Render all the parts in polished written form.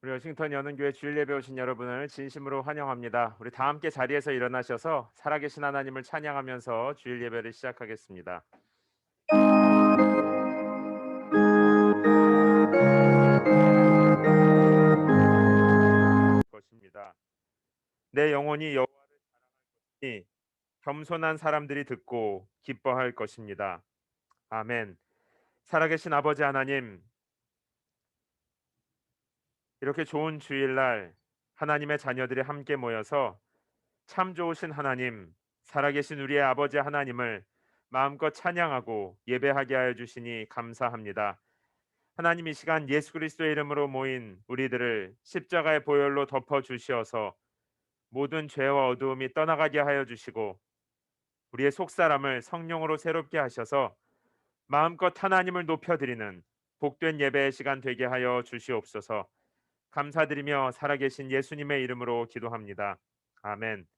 우리 워싱턴 여는교회 주일 예배 오신 여러분을 진심으로 환영합니다. 우리 다 함께 자리에서 일어나셔서 살아계신 하나님을 찬양하면서 주일 예배를 시작하겠습니다. 것입니다. 내 영혼이 여호와니 겸손한 사람들이 듣고 기뻐할 것입니다. 아멘. 살아계신 아버지 하나님, 이렇게 좋은 주일날 하나님의 자녀들이 함께 모여서 참 좋으신 하나님, 살아계신 우리의 아버지 하나님을 마음껏 찬양하고 예배하게 하여 주시니 감사합니다. 하나님, 이 시간 예수 그리스도의 이름으로 모인 우리들을 십자가의 보혈로 덮어 주시어서 모든 죄와 어두움이 떠나가게 하여 주시고 우리의 속사람을 성령으로 새롭게 하셔서 마음껏 하나님을 높여드리는 복된 예배의 시간 되게 하여 주시옵소서. 감사드리며 살아계신 예수님의 이름으로 기도합니다. 아멘.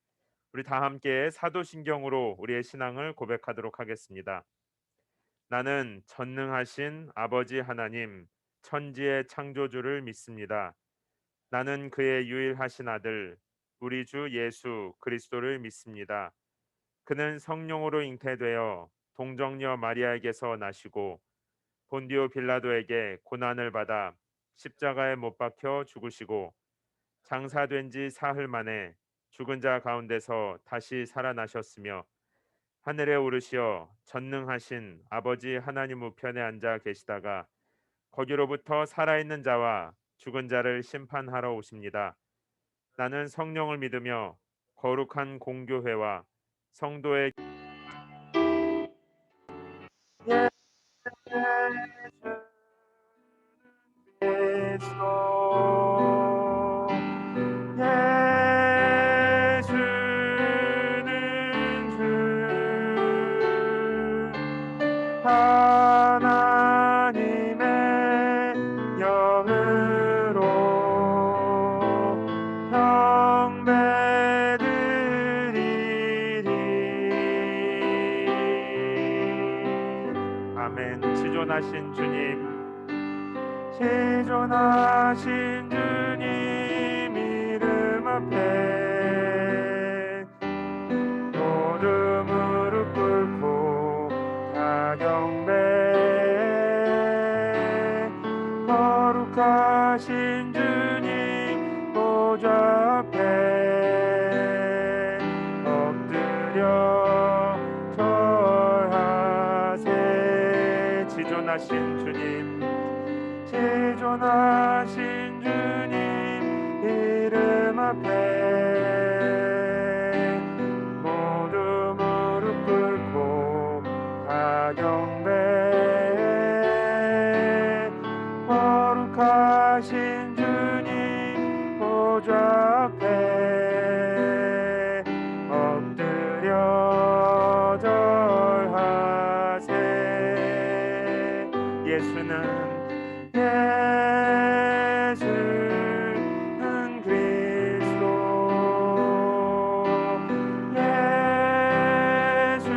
우리 다 함께 사도신경으로 우리의 신앙을 고백하도록 하겠습니다. 나는 전능하신 아버지 하나님, 천지의 창조주를 믿습니다. 나는 그의 유일하신 아들, 우리 주 예수 그리스도를 믿습니다. 그는 성령으로 잉태되어 동정녀 마리아에게서 나시고 본디오 빌라도에게 고난을 받아 십자가에 못 박혀 죽으시고 장사된 지 사흘 만에 죽은 자 가운데서 다시 살아나셨으며 하늘에 오르시어 전능하신 아버지 하나님 우편에 앉아 계시다가 거기로부터 살아있는 자와 죽은 자를 심판하러 오십니다. 나는 성령을 믿으며 거룩한 공교회와 성도의 예수는 주 하나님의 영으로 경배드리리. 아멘. 지존하신 주님, 지존하신 주님 이름 앞에 모두 무릎 꿇고 다 경배. 거룩하신 주님 보좌 앞에 엎드려 절하세. 지존하신 주님, 지존하신 주님 이름 앞에 모두 무릎 꿇고 다 경배. 거룩하신 주님 보좌 앞에 엎드려 절하세. 예수는 그리스도, 예수는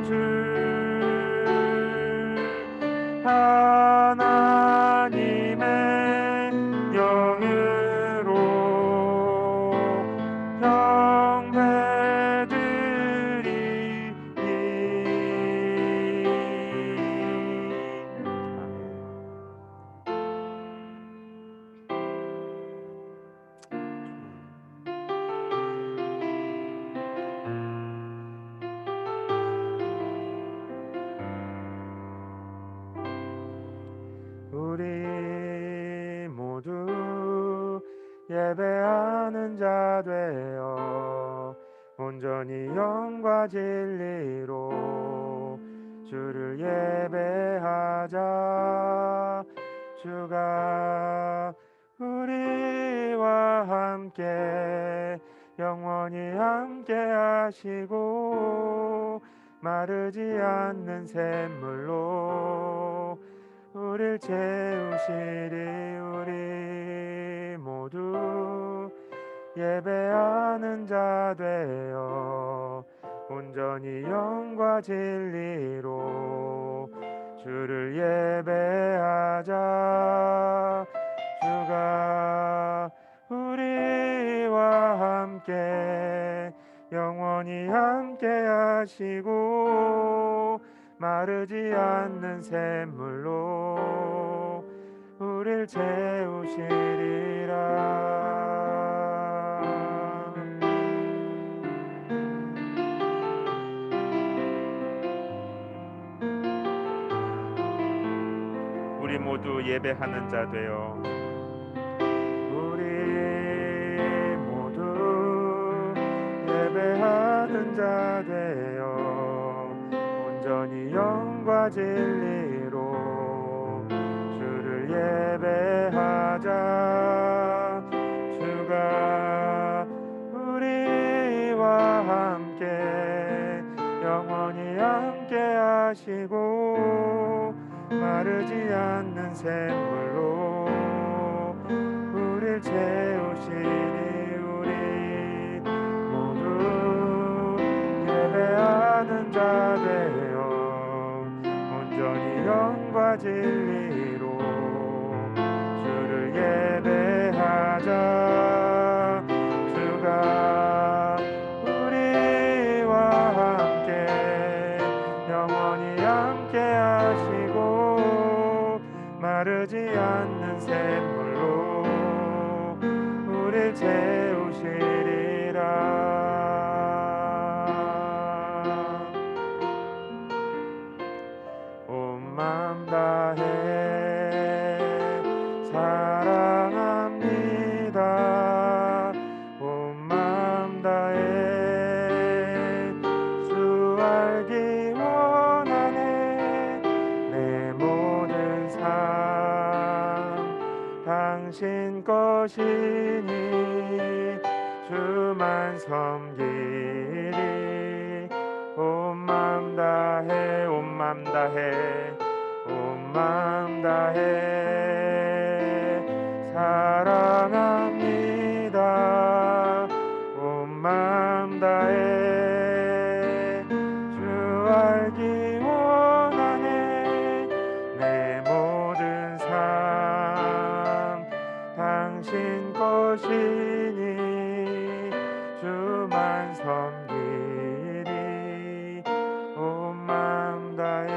주 하나님의 영으로 우리 모두 예배하는 자 되어 온전히 영과 진리로 주를 예배하자. 주가 우리와 함께 영원히 함께 하시고 마르지 않는 샘물로 우릴 채우시리. 우리 모두 예배하는 자 되어 온전히 영과 진리로 주를 예배하자. 주가 우리와 함께 영원히 함께 하시고 마르지 않는 샘물로 우릴 채우시리라. 우리 모두 예배하는 자 되어 우리 모두 예배하는 자 되어 온전히 영과 진리로 주를 예배하자. 주가 우리와 함께 영원히 함께 하시고 마르지 않는 샘물로 우릴 채우시니 우리 모두 예배하는 자 되어 온전히 영과 진리로 주를 예배하자. 주가 우리와 함께 영원히 함께 하시고 마르지 않는 샘물로 우릴 채우시리라. 온 맘 다해 사랑합니다. 온 맘 다해 주 알기 원하네. 내 모든 삶 당신 것이니 주만 섬기리. 온 맘 다해 온 맘 다해 온 맘 다해 사랑합니다. 온 맘 다해 주 알기 원하네. 내 모든 삶 당신 것이니 주만 섬기리. 온 맘 다해.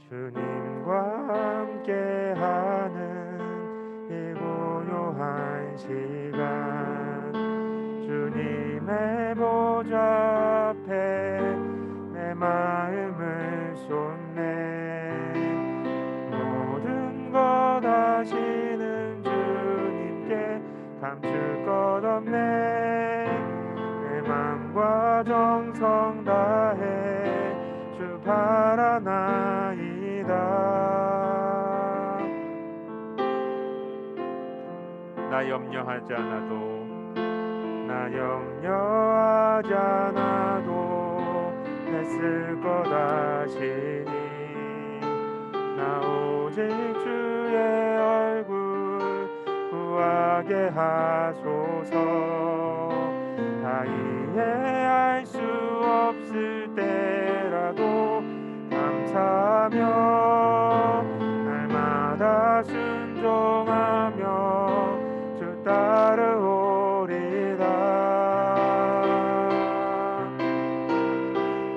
주님과 함께하는 이 고요한 시간 주님의 보좌 앞에 내 마음을 쏟네. 모든 것 아시는 주님께 감출 것 없네. 내 맘과 정성 다해 주 바라나이다. 나 염려하지 않아도 나 염려하지 않아도 애쓸 것 아시니 나 오직 주의 얼굴 구하게 하소서. 다 이해할 수 없을 때라도 감사하며 날마다 순종하며 주 따르오리다.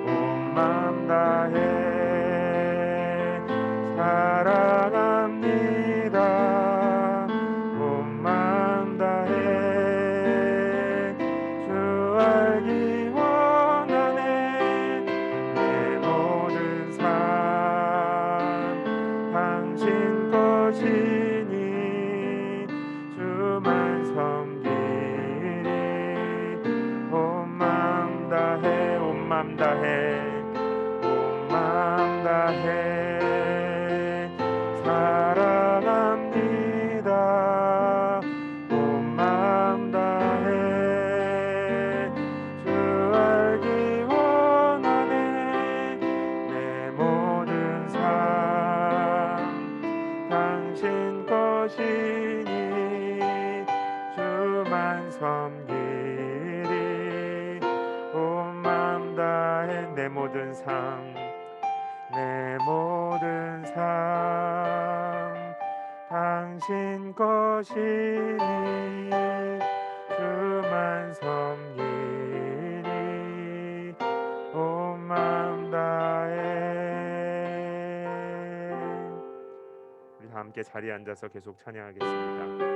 온 맘 다해 사랑합니다. 온 맘 다해 주 알기 원하네. 내 모든 삶 당신 것이니 주만 섬기리. 온 맘 다해 온 맘 다해 온 맘 다해 사랑합니다. 온 맘 다해 주 알기 원하네. 내 모든 삶 당신 것이니 주만 섬기리. 온 맘 다해 내 모든 삶 것이니 주만 섬기리 온 마음 다해. 우리 다 함께 자리에 앉아서 계속 찬양하겠습니다.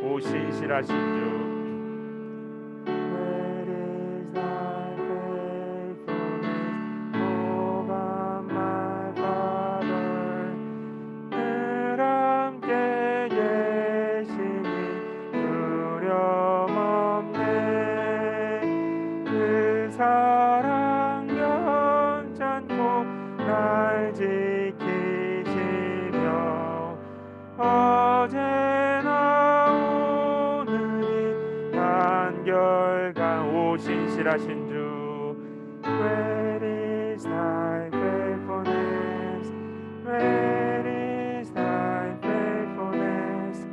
오 신실하신 주, Great is thy faithfulness, O God my Father. 늘 함께 계시니 두려움없네. 그 사랑 변찮고 날 지키시며 어제나 오늘이 한결같. 오 신실하신 주, Great is thy faithfulness, Great is thy faithfulness.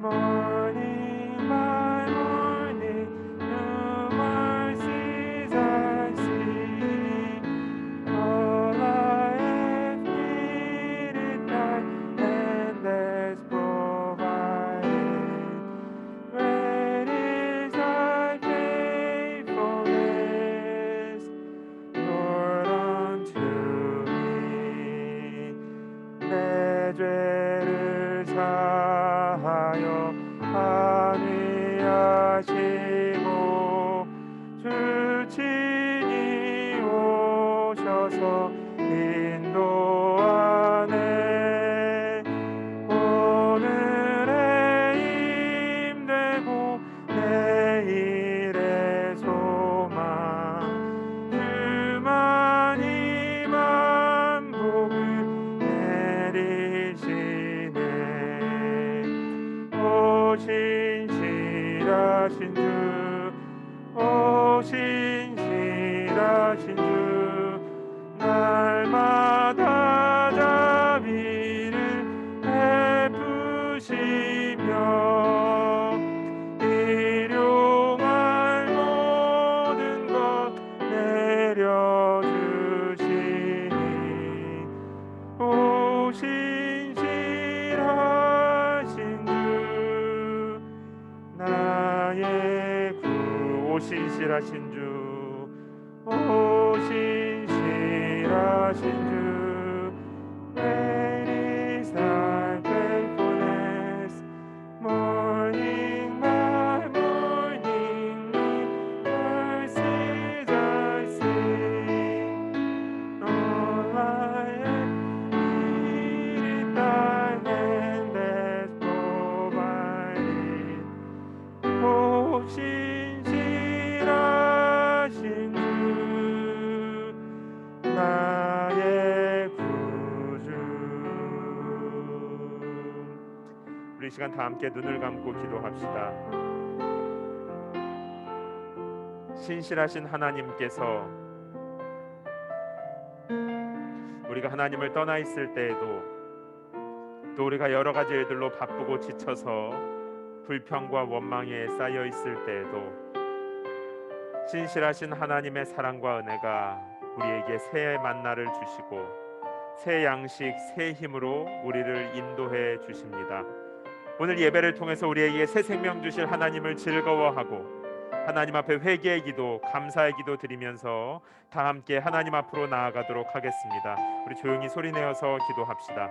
Morning by morning, new mercies I see. All I have needed, thy hand has provided. Great is thy faithfulness, Lord, unto me. 내 죄를 사하여 합의하시고 주 친히 오셔서 인도하네. 오늘의 힘되고 내일의 소망, 주만이 만복을 내리시네. 오 신실하신 주, 오 신실하신 주, 날마다 자비를 베푸시며 일용할 모든 것 내려주시니. 오 신실하신 주, 나의 구. 오 신실하신 주, 오 신실하신 주, Great is thy faithfulness. Morning by morning, new mercies I see. All I have needed, thy hand has provided. 오 신실하신 주, 나의 구주. 우리 이 시간 다 함께 눈을 감고 기도합시다. 신실하신 하나님께서 우리가 하나님을 떠나 있을 때에도, 또 우리가 여러 가지 일들로 바쁘고 지쳐서 불평과 원망에 쌓여 있을 때에도 신실하신 하나님의 사랑과 은혜가 우리에게 새 만나를 주시고 새 양식, 새 힘으로 우리를 인도해 주십니다. 오늘 예배를 통해서 우리에게 새 생명 주실 하나님을 즐거워하고 하나님 앞에 회개의 기도, 감사의 기도 드리면서 다 함께 하나님 앞으로 나아가도록 하겠습니다. 우리 조용히 소리내어서 기도합시다.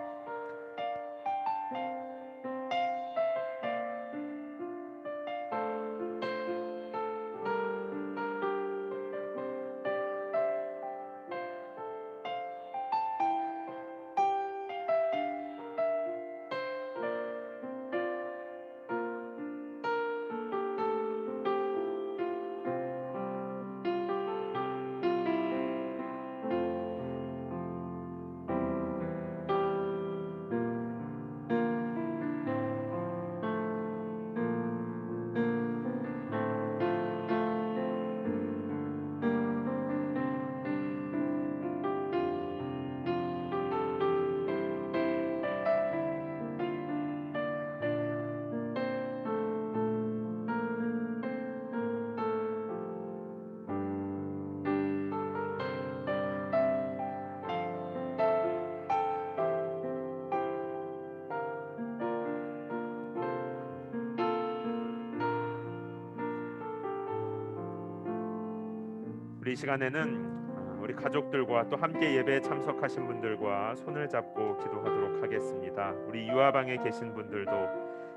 우리 이 시간에는 우리 가족들과 또 함께 예배에 참석하신 분들과 손을 잡고 기도하도록 하겠습니다. 우리 유아방에 계신 분들도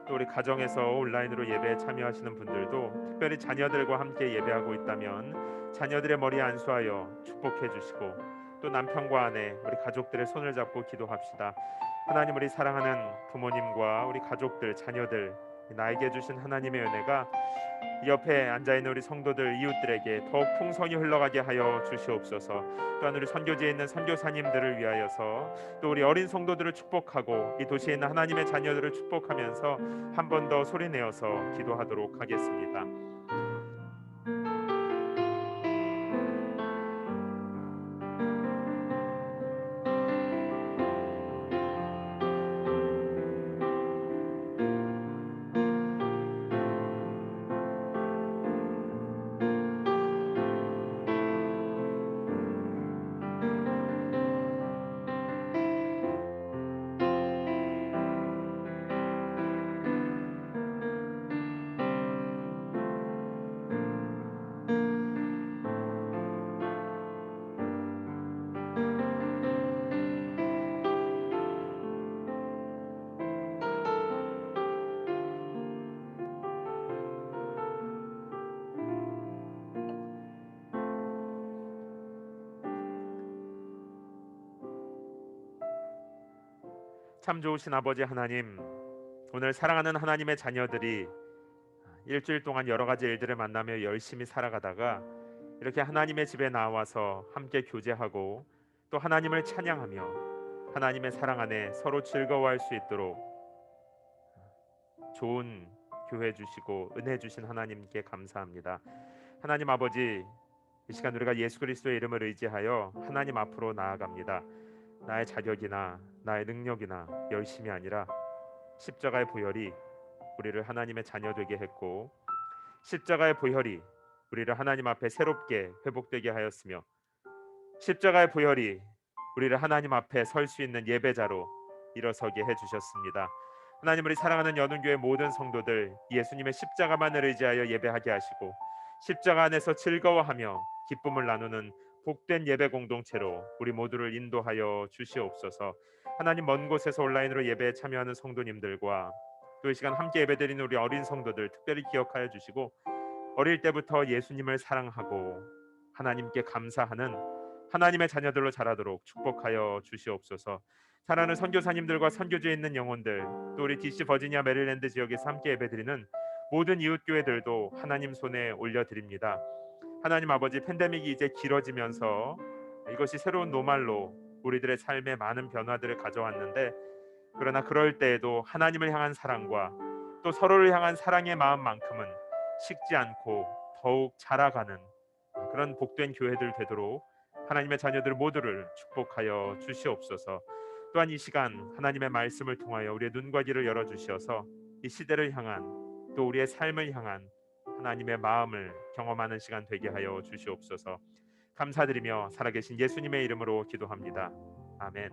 또 우리 가정에서 온라인으로 예배에 참여하시는 분들도 특별히 자녀들과 함께 예배하고 있다면 자녀들의 머리에 안수하여 축복해 주시고 또 남편과 아내 우리 가족들의 손을 잡고 기도합시다. 하나님, 우리 사랑하는 부모님과 우리 가족들 자녀들 나에게 주신 하나님의 은혜가 옆에 앉아있는 우리 성도들 이웃들에게 더욱 풍성히 흘러가게 하여 주시옵소서. 또한 우리 선교지에 있는 선교사님들을 위하여서 또 우리 어린 성도들을 축복하고 이 도시에 있는 하나님의 자녀들을 축복하면서 한 번 더 소리내어서 기도하도록 하겠습니다. 참 좋으신 아버지 하나님, 오늘 사랑하는 하나님의 자녀들이 일주일 동안 여러 가지 일들을 만나며 열심히 살아가다가 이렇게 하나님의 집에 나와서 함께 교제하고 또 하나님을 찬양하며 하나님의 사랑 안에 서로 즐거워할 수 있도록 좋은 교회 주시고 은혜 주신 하나님께 감사합니다. 하나님 아버지, 이 시간 우리가 예수 그리스도의 이름을 의지하여 하나님 앞으로 나아갑니다. 나의 자격이나 나의 능력이나 열심이 아니라 십자가의 보혈이 우리를 하나님의 자녀 되게 했고 십자가의 보혈이 우리를 하나님 앞에 새롭게 회복되게 하였으며 십자가의 보혈이 우리를 하나님 앞에 설 수 있는 예배자로 일어서게 해주셨습니다. 하나님, 우리 사랑하는 연운교회 모든 성도들 예수님의 십자가만을 의지하여 예배하게 하시고 십자가 안에서 즐거워하며 기쁨을 나누는 복된 예배 공동체로 우리 모두를 인도하여 주시옵소서. 하나님, 먼 곳에서 온라인으로 예배에 참여하는 성도님들과 또 이 시간 함께 예배드리는 우리 어린 성도들 특별히 기억하여 주시고 어릴 때부터 예수님을 사랑하고 하나님께 감사하는 하나님의 자녀들로 자라도록 축복하여 주시옵소서. 사랑하는 선교사님들과 선교지에 있는 영혼들 또 우리 DC 버지니아 메릴랜드 지역에서 함께 예배드리는 모든 이웃 교회들도 하나님 손에 올려드립니다. 하나님 아버지, 팬데믹이 이제 길어지면서 이것이 새로운 노말로 우리들의 삶에 많은 변화들을 가져왔는데 그러나 그럴 때에도 하나님을 향한 사랑과 또 서로를 향한 사랑의 마음만큼은 식지 않고 더욱 자라가는 그런 복된 교회들 되도록 하나님의 자녀들 모두를 축복하여 주시옵소서. 또한 이 시간 하나님의 말씀을 통하여 우리의 눈과 귀를 열어 주시어서 이 시대를 향한 또 우리의 삶을 향한 하나님의 마음을 경험하는 시간 되게 하여 주시옵소서. 감사드리며 살아계신 예수님의 이름으로 기도합니다. 아멘.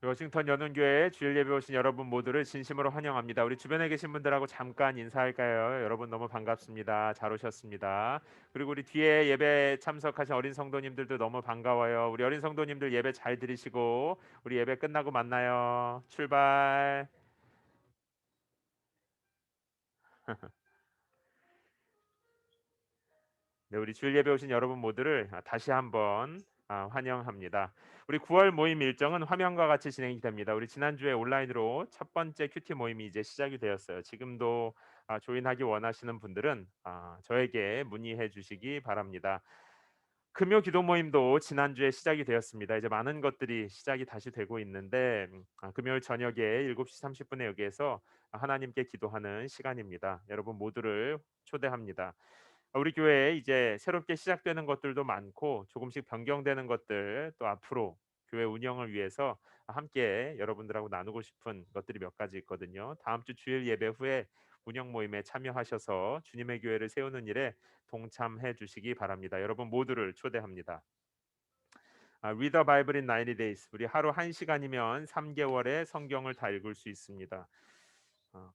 워싱턴 연운교회 주일 예배 오신 여러분 모두를 진심으로 환영합니다. 우리 주변에 계신 분들하고 잠깐 인사할까요? 여러분 너무 반갑습니다. 잘 오셨습니다. 그리고 우리 뒤에 예배 참석하신 어린 성도님들도 너무 반가워요. 우리 어린 성도님들 예배 잘 들으시고 우리 예배 끝나고 만나요. 출발. 네, 우리 주일 예배 오신 여러분 모두를 다시 한번 환영합니다. 우리 9월 모임 일정은 화면과 같이 진행이 됩니다. 우리 지난주에 온라인으로 첫 번째 큐티 모임이 이제 시작이 되었어요. 지금도 조인하기 원하시는 분들은 저에게 문의해 주시기 바랍니다. 금요 기도 모임도 지난주에 시작이 되었습니다. 이제 많은 것들이 시작이 다시 되고 있는데 금요일 저녁에 7시 30분에 여기에서 하나님께 기도하는 시간입니다. 여러분 모두를 초대합니다. 우리 교회에 이제 새롭게 시작되는 것들도 많고 조금씩 변경되는 것들 또 앞으로 교회 운영을 위해서 함께 여러분들하고 나누고 싶은 것들이 몇 가지 있거든요. 다음 주 주일 예배 후에 운영 모임에 참여하셔서 주님의 교회를 세우는 일에 동참해 주시기 바랍니다. 여러분 모두를 초대합니다. Read the Bible in 90 days. 우리 하루 1시간이면 3개월의 성경을 다 읽을 수 있습니다.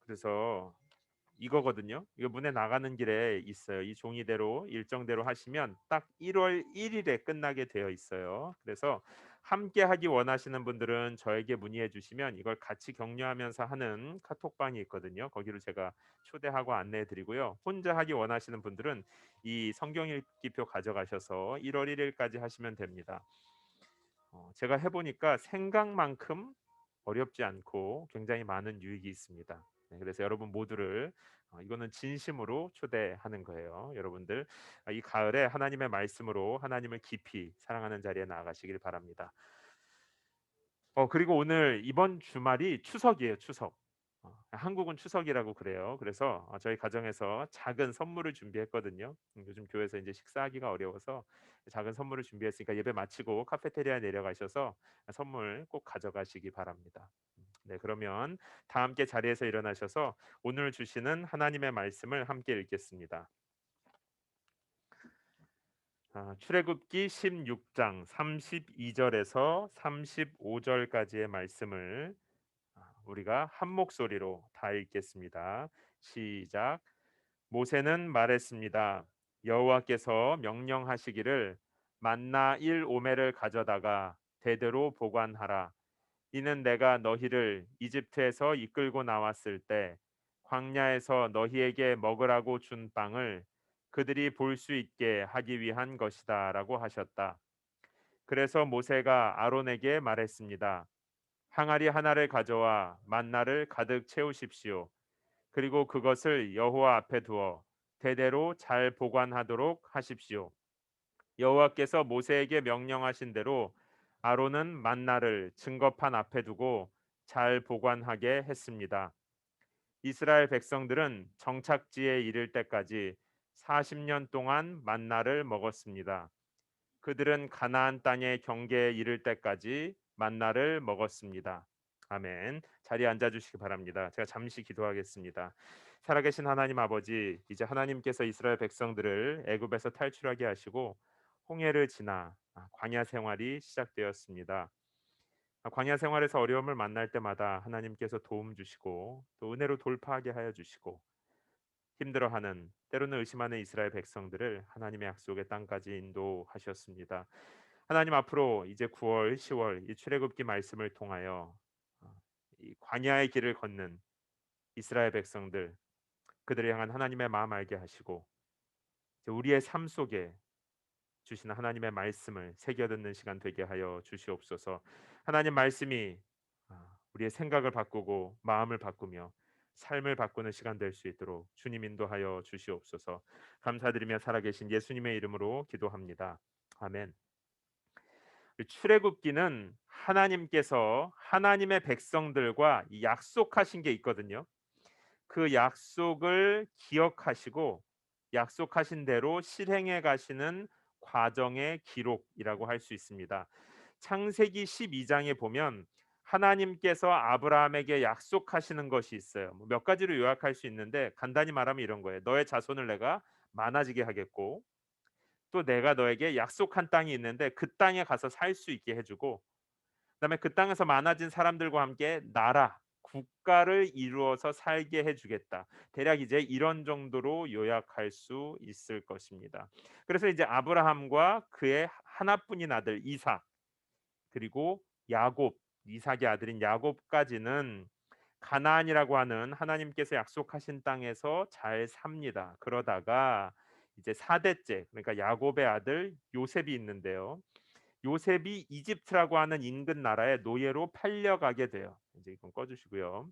그래서 이거거든요. 이거 문에 나가는 길에 있어요. 이 종이대로 일정대로 하시면 딱 1월 1일에 끝나게 되어 있어요. 그래서 함께 하기 원하시는 분들은 저에게 문의해 주시면 이걸 같이 격려하면서 하는 카톡방이 있거든요. 거기로 제가 초대하고 안내해 드리고요. 혼자 하기 원하시는 분들은 이 성경 읽기표 가져가셔서 1월 1일까지 하시면 됩니다. 제가 해 보니까 생각만큼 어렵지 않고 굉장히 많은 유익이 있습니다. 네, 그래서 여러분 모두를 이거는 진심으로 초대하는 거예요. 여러분들 이 가을에 하나님의 말씀으로 하나님을 깊이 사랑하는 자리에 나아가시길 바랍니다. 그리고 오늘 이번 주말이 추석이에요, 추석. 한국은 추석이라고 그래요. 그래서 저희 가정에서 작은 선물을 준비했거든요. 요즘 교회에서 이제 식사하기가 어려워서 작은 선물을 준비했으니까 예배 마치고 카페테리아에 내려가셔서 선물 꼭 가져가시기 바랍니다. 네, 그러면 다 함께 자리에서 일어나셔서 오늘 주시는 하나님의 말씀을 함께 읽겠습니다. 출애굽기 16장 32절에서 35절까지의 말씀을 우리가 한 목소리로 다 읽겠습니다. 시작. 모세는 말했습니다. 여호와께서 명령하시기를 만나 1오멜을 가져다가 대대로 보관하라. 이는 내가 너희를 이집트에서 이끌고 나왔을 때 광야에서 너희에게 먹으라고 준 빵을 그들이 볼 수 있게 하기 위한 것이다라고 하셨다. 그래서 모세가 아론에게 말했습니다. 항아리 하나를 가져와 만나를 가득 채우십시오. 그리고 그것을 여호와 앞에 두어 대대로 잘 보관하도록 하십시오. 여호와께서 모세에게 명령하신 대로 아론은 만나를 증거판 앞에 두고 잘 보관하게 했습니다. 이스라엘 백성들은 정착지에 이를 때까지 40년 동안 만나를 먹었습니다. 그들은 가나안 땅의 경계에 이를 때까지 만나를 먹었습니다. 아멘. 자리에 앉아 주시기 바랍니다. 제가 잠시 기도하겠습니다. 살아계신 하나님 아버지, 이제 하나님께서 이스라엘 백성들을 애굽에서 탈출하게 하시고 홍해를 지나 광야 생활이 시작되었습니다. 광야 생활에서 어려움을 만날 때마다 하나님께서 도움 주시고 또 은혜로 돌파하게 하여 주시고 힘들어하는 때로는 의심하는 이스라엘 백성들을 하나님의 약속의 땅까지 인도하셨습니다. 하나님 앞으로 이제 9월, 10월 이 출애굽기 말씀을 통하여 이 광야의 길을 걷는 이스라엘 백성들 그들을 향한 하나님의 마음 알게 하시고 이제 우리의 삶 속에 주시는 하나님의 말씀을 새겨 듣는 시간 되게 하여 주시옵소서. 하나님 말씀이 우리의 생각을 바꾸고 마음을 바꾸며 삶을 바꾸는 시간 될 수 있도록 주님 인도하여 주시옵소서. 감사드리며 살아계신 예수님의 이름으로 기도합니다. 아멘. 출애굽기는 하나님께서 하나님의 백성들과 약속하신 게 있거든요. 그 약속을 기억하시고 약속하신 대로 실행해 가시는 과정의 기록이라고 할 수 있습니다. 창세기 12장에 보면 하나님께서 아브라함에게 약속하시는 것이 있어요. 몇 가지로 요약할 수 있는데 간단히 말하면 이런 거예요. 너의 자손을 내가 많아지게 하겠고 또 내가 너에게 약속한 땅이 있는데 그 땅에 가서 살 수 있게 해주고 그다음에 그 땅에서 많아진 사람들과 함께 나라, 국가를 이루어서 살게 해주겠다. 대략 이제 이런 정도로 요약할 수 있을 것입니다. 그래서 이제 아브라함과 그의 하나뿐인 아들 이삭 그리고 야곱, 이삭의 아들인 야곱까지는 가나안이라고 하는 하나님께서 약속하신 땅에서 잘 삽니다. 그러다가 이제 4대째 그러니까 야곱의 아들 요셉이 있는데요. 요셉이 이집트라고 하는 인근 나라의 노예로 팔려가게 돼요. 이제 이건 꺼주시고요.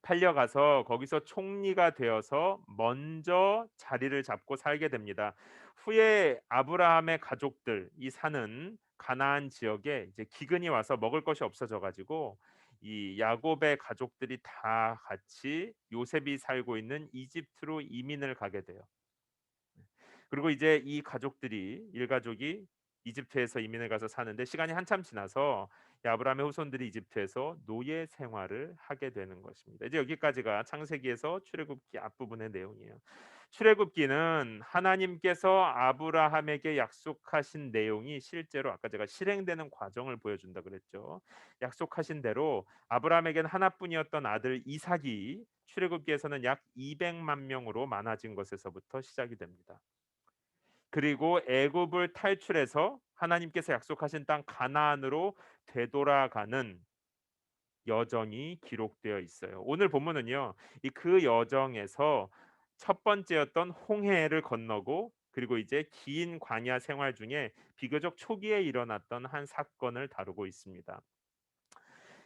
팔려가서 거기서 총리가 되어서 먼저 자리를 잡고 살게 됩니다. 후에 아브라함의 가족들이 사는 가나안 지역에 이제 기근이 와서 먹을 것이 없어져 가지고 이 야곱의 가족들이 다 같이 요셉이 살고 있는 이집트로 이민을 가게 돼요. 그리고 이제 이 가족들이 일가족이 이집트에서 이민을 가서 사는데 시간이 한참 지나서 이 아브라함의 후손들이 이집트에서 노예 생활을 하게 되는 것입니다. 이제 여기까지가 창세기에서 출애굽기 앞부분의 내용이에요. 출애굽기는 하나님께서 아브라함에게 약속하신 내용이 실제로 아까 제가 실행되는 과정을 보여준다 그랬죠. 약속하신 대로 아브라함에게는 하나뿐이었던 아들 이삭이 출애굽기에서는 약 200만 명으로 많아진 것에서부터 시작이 됩니다. 그리고 애굽을 탈출해서 하나님께서 약속하신 땅 가나안으로 되돌아가는 여정이 기록되어 있어요. 오늘 본문은요. 이 그 여정에서 첫 번째였던 홍해를 건너고 그리고 이제 긴 광야 생활 중에 비교적 초기에 일어났던 한 사건을 다루고 있습니다.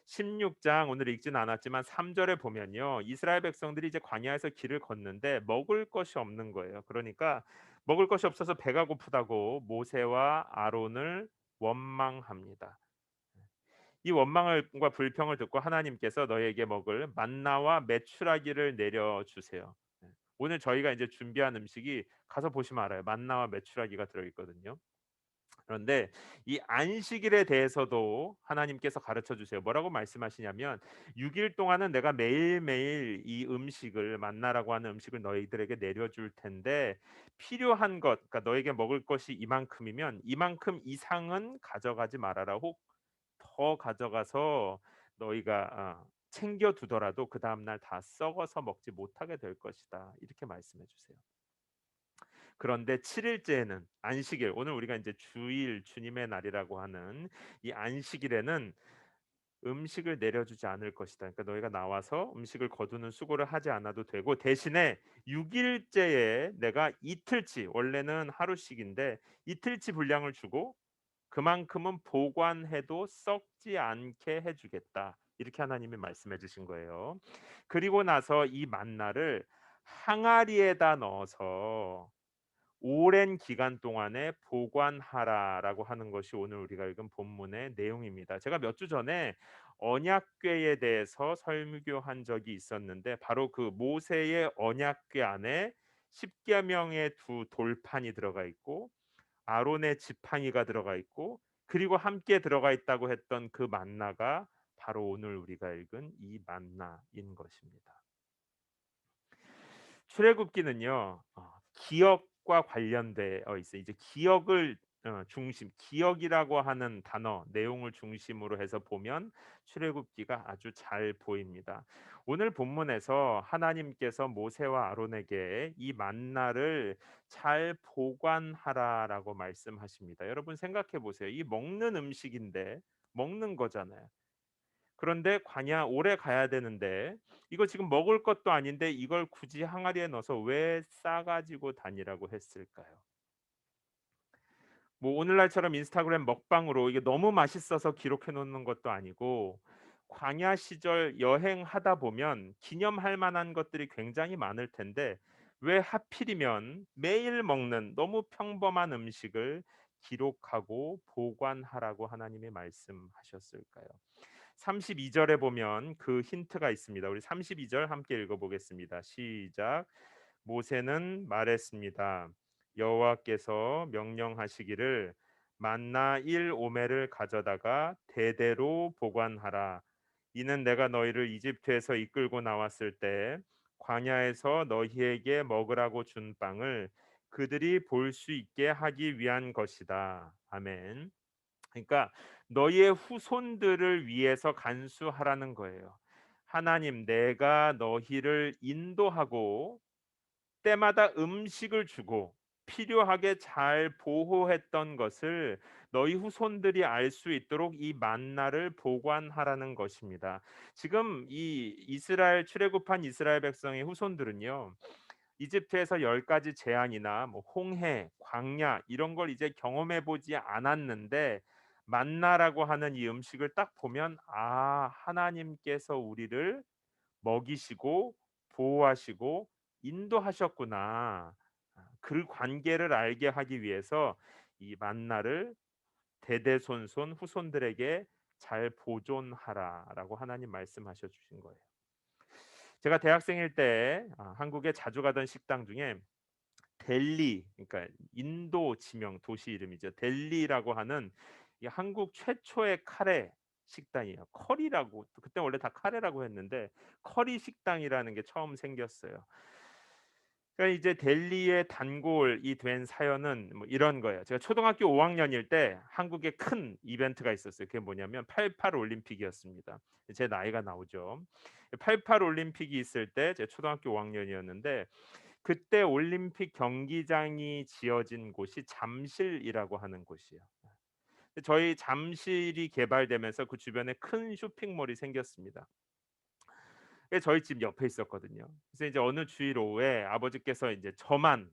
16장 오늘 읽지는 않았지만 3 절에 보면요. 이스라엘 백성들이 이제 광야에서 길을 걷는데 먹을 것이 없는 거예요. 그러니까 먹을 것이 없어서 배가 고프다고 모세와 아론을 원망합니다. 이 원망과 불평을 듣고 하나님께서 너희에게 먹을 만나와 메추라기를 내려 주세요. 네. 오늘 저희가 이제 준비한 음식이 가서 보시면 알아요. 만나와 메추라기가 들어 있거든요. 그런데 이 안식일에 대해서도 하나님께서 가르쳐 주세요. 뭐라고 말씀하시냐면 6일 동안은 내가 매일매일 이 음식을 만나라고 하는 음식을 너희들에게 내려 줄 텐데 필요한 것 그러니까 너에게 먹을 것이 이만큼이면 이만큼 이상은 가져가지 말아라. 혹 더 가져가서 너희가 챙겨 두더라도 그 다음 날 다 썩어서 먹지 못하게 될 것이다. 이렇게 말씀해 주세요. 그런데 7 일째에는 안식일 오늘 우리가 이제 주일 주님의 날이라고 하는 이 안식일에는 음식을 내려주지 않을 것이다. 그러니까 너희가 나와서 음식을 거두는 수고를 하지 않아도 되고 대신에 6 일째에 내가 이틀치 원래는 하루씩인데 이틀치 분량을 주고 그만큼은 보관해도 썩지 않게 해 주겠다. 이렇게 하나님이 말씀해 주신 거예요. 그리고 나서 이 만나를 항아리에다 넣어서 오랜 기간 동안에 보관하라라고 하는 것이 오늘 우리가 읽은 본문의 내용입니다. 제가 몇 주 전에 언약궤에 대해서 설교한 적이 있었는데 바로 그 모세의 언약궤 안에 십계명의 두 돌판이 들어가 있고 아론의 지팡이가 들어가 있고 그리고 함께 들어가 있다고 했던 그 만나가 바로 오늘 우리가 읽은 이 만나인 것입니다. 출애굽기는요. 기억과 관련되어 있어요. 이제 기억을 중심 기억이라고 하는 단어 내용을 중심으로 해서 보면 출애굽기가 아주 잘 보입니다. 오늘 본문에서 하나님께서 모세와 아론에게 이 만나를 잘 보관하라라고 말씀하십니다. 여러분 생각해 보세요. 이 먹는 음식인데 먹는 거잖아요. 그런데 광야 오래 가야 되는데 이거 지금 먹을 것도 아닌데 이걸 굳이 항아리에 넣어서 왜 싸 가지고 다니라고 했을까요? 뭐 오늘날처럼 인스타그램 먹방으로 이게 너무 맛있어서 기록해 놓는 것도 아니고 광야 시절 여행하다 보면 기념할 만한 것들이 굉장히 많을 텐데 왜 하필이면 매일 먹는 너무 평범한 음식을 기록하고 보관하라고 하나님이 말씀하셨을까요? 32 절에 보면 그 힌트가 있습니다. 우리 32절 함께 읽어 보겠습니다. 시작. 모세는 말했습니다. 여호와께서 명령하시기를 만나 1 오멜을 가져다가 대대로 보관하라. 이는 내가 너희를 이집트에서 이끌고 나왔을 때 광야에서 너희에게 먹으라고 준 빵을 그들이 볼 수 있게 하기 위한 것이다. 아멘. 그러니까 너희의 후손들을 위해서 간수하라는 거예요. 하나님 내가 너희를 인도하고 때마다 음식을 주고 필요하게 잘 보호했던 것을 너희 후손들이 알 수 있도록 이 만나를 보관하라는 것입니다. 지금 이 이스라엘 출애굽한 이스라엘 백성의 후손들은요. 이집트에서 10 가지 재앙이나 뭐 홍해, 광야 이런 걸 이제 경험해 보지 않았는데 만나라고 하는 이 음식을 딱 보면 '아 하나님께서 우리를 먹이시고 보호하시고 인도하셨구나.' 그 관계를 알게 하기 위해서 이 만나를 대대손손 후손들에게 잘 보존하라라고 하나님 말씀하셔 주신 거예요. 제가 대학생일 때 한국에 자주 가던 식당 중에 델리 그러니까 인도 지명 도시 이름이죠. 델리라고 하는 이 한국 최초의 카레 식당이에요. 커리라고 그때 원래 다 카레라고 했는데 커리 식당이라는 게 처음 생겼어요. 그러니까 이제 델리의 단골이 된 사연은 뭐 이런 거예요. 제가 초등학교 5 학년일 때 한국에 큰 이벤트가 있었어요. 그게 뭐냐면 88 올림픽이었습니다. 제 나이가 나오죠. 88 올림픽이 있을 때 제가 초등학교 5 학년이었는데 그때 올림픽 경기장이 지어진 곳이 잠실이라고 하는 곳이에요. 저희 잠실이 개발되면서 그 주변에 큰 쇼핑몰이 생겼습니다. 그게 저희 집 옆에 있었거든요. 그래서 이제 어느 주일 오후에 아버지께서 이제 저만,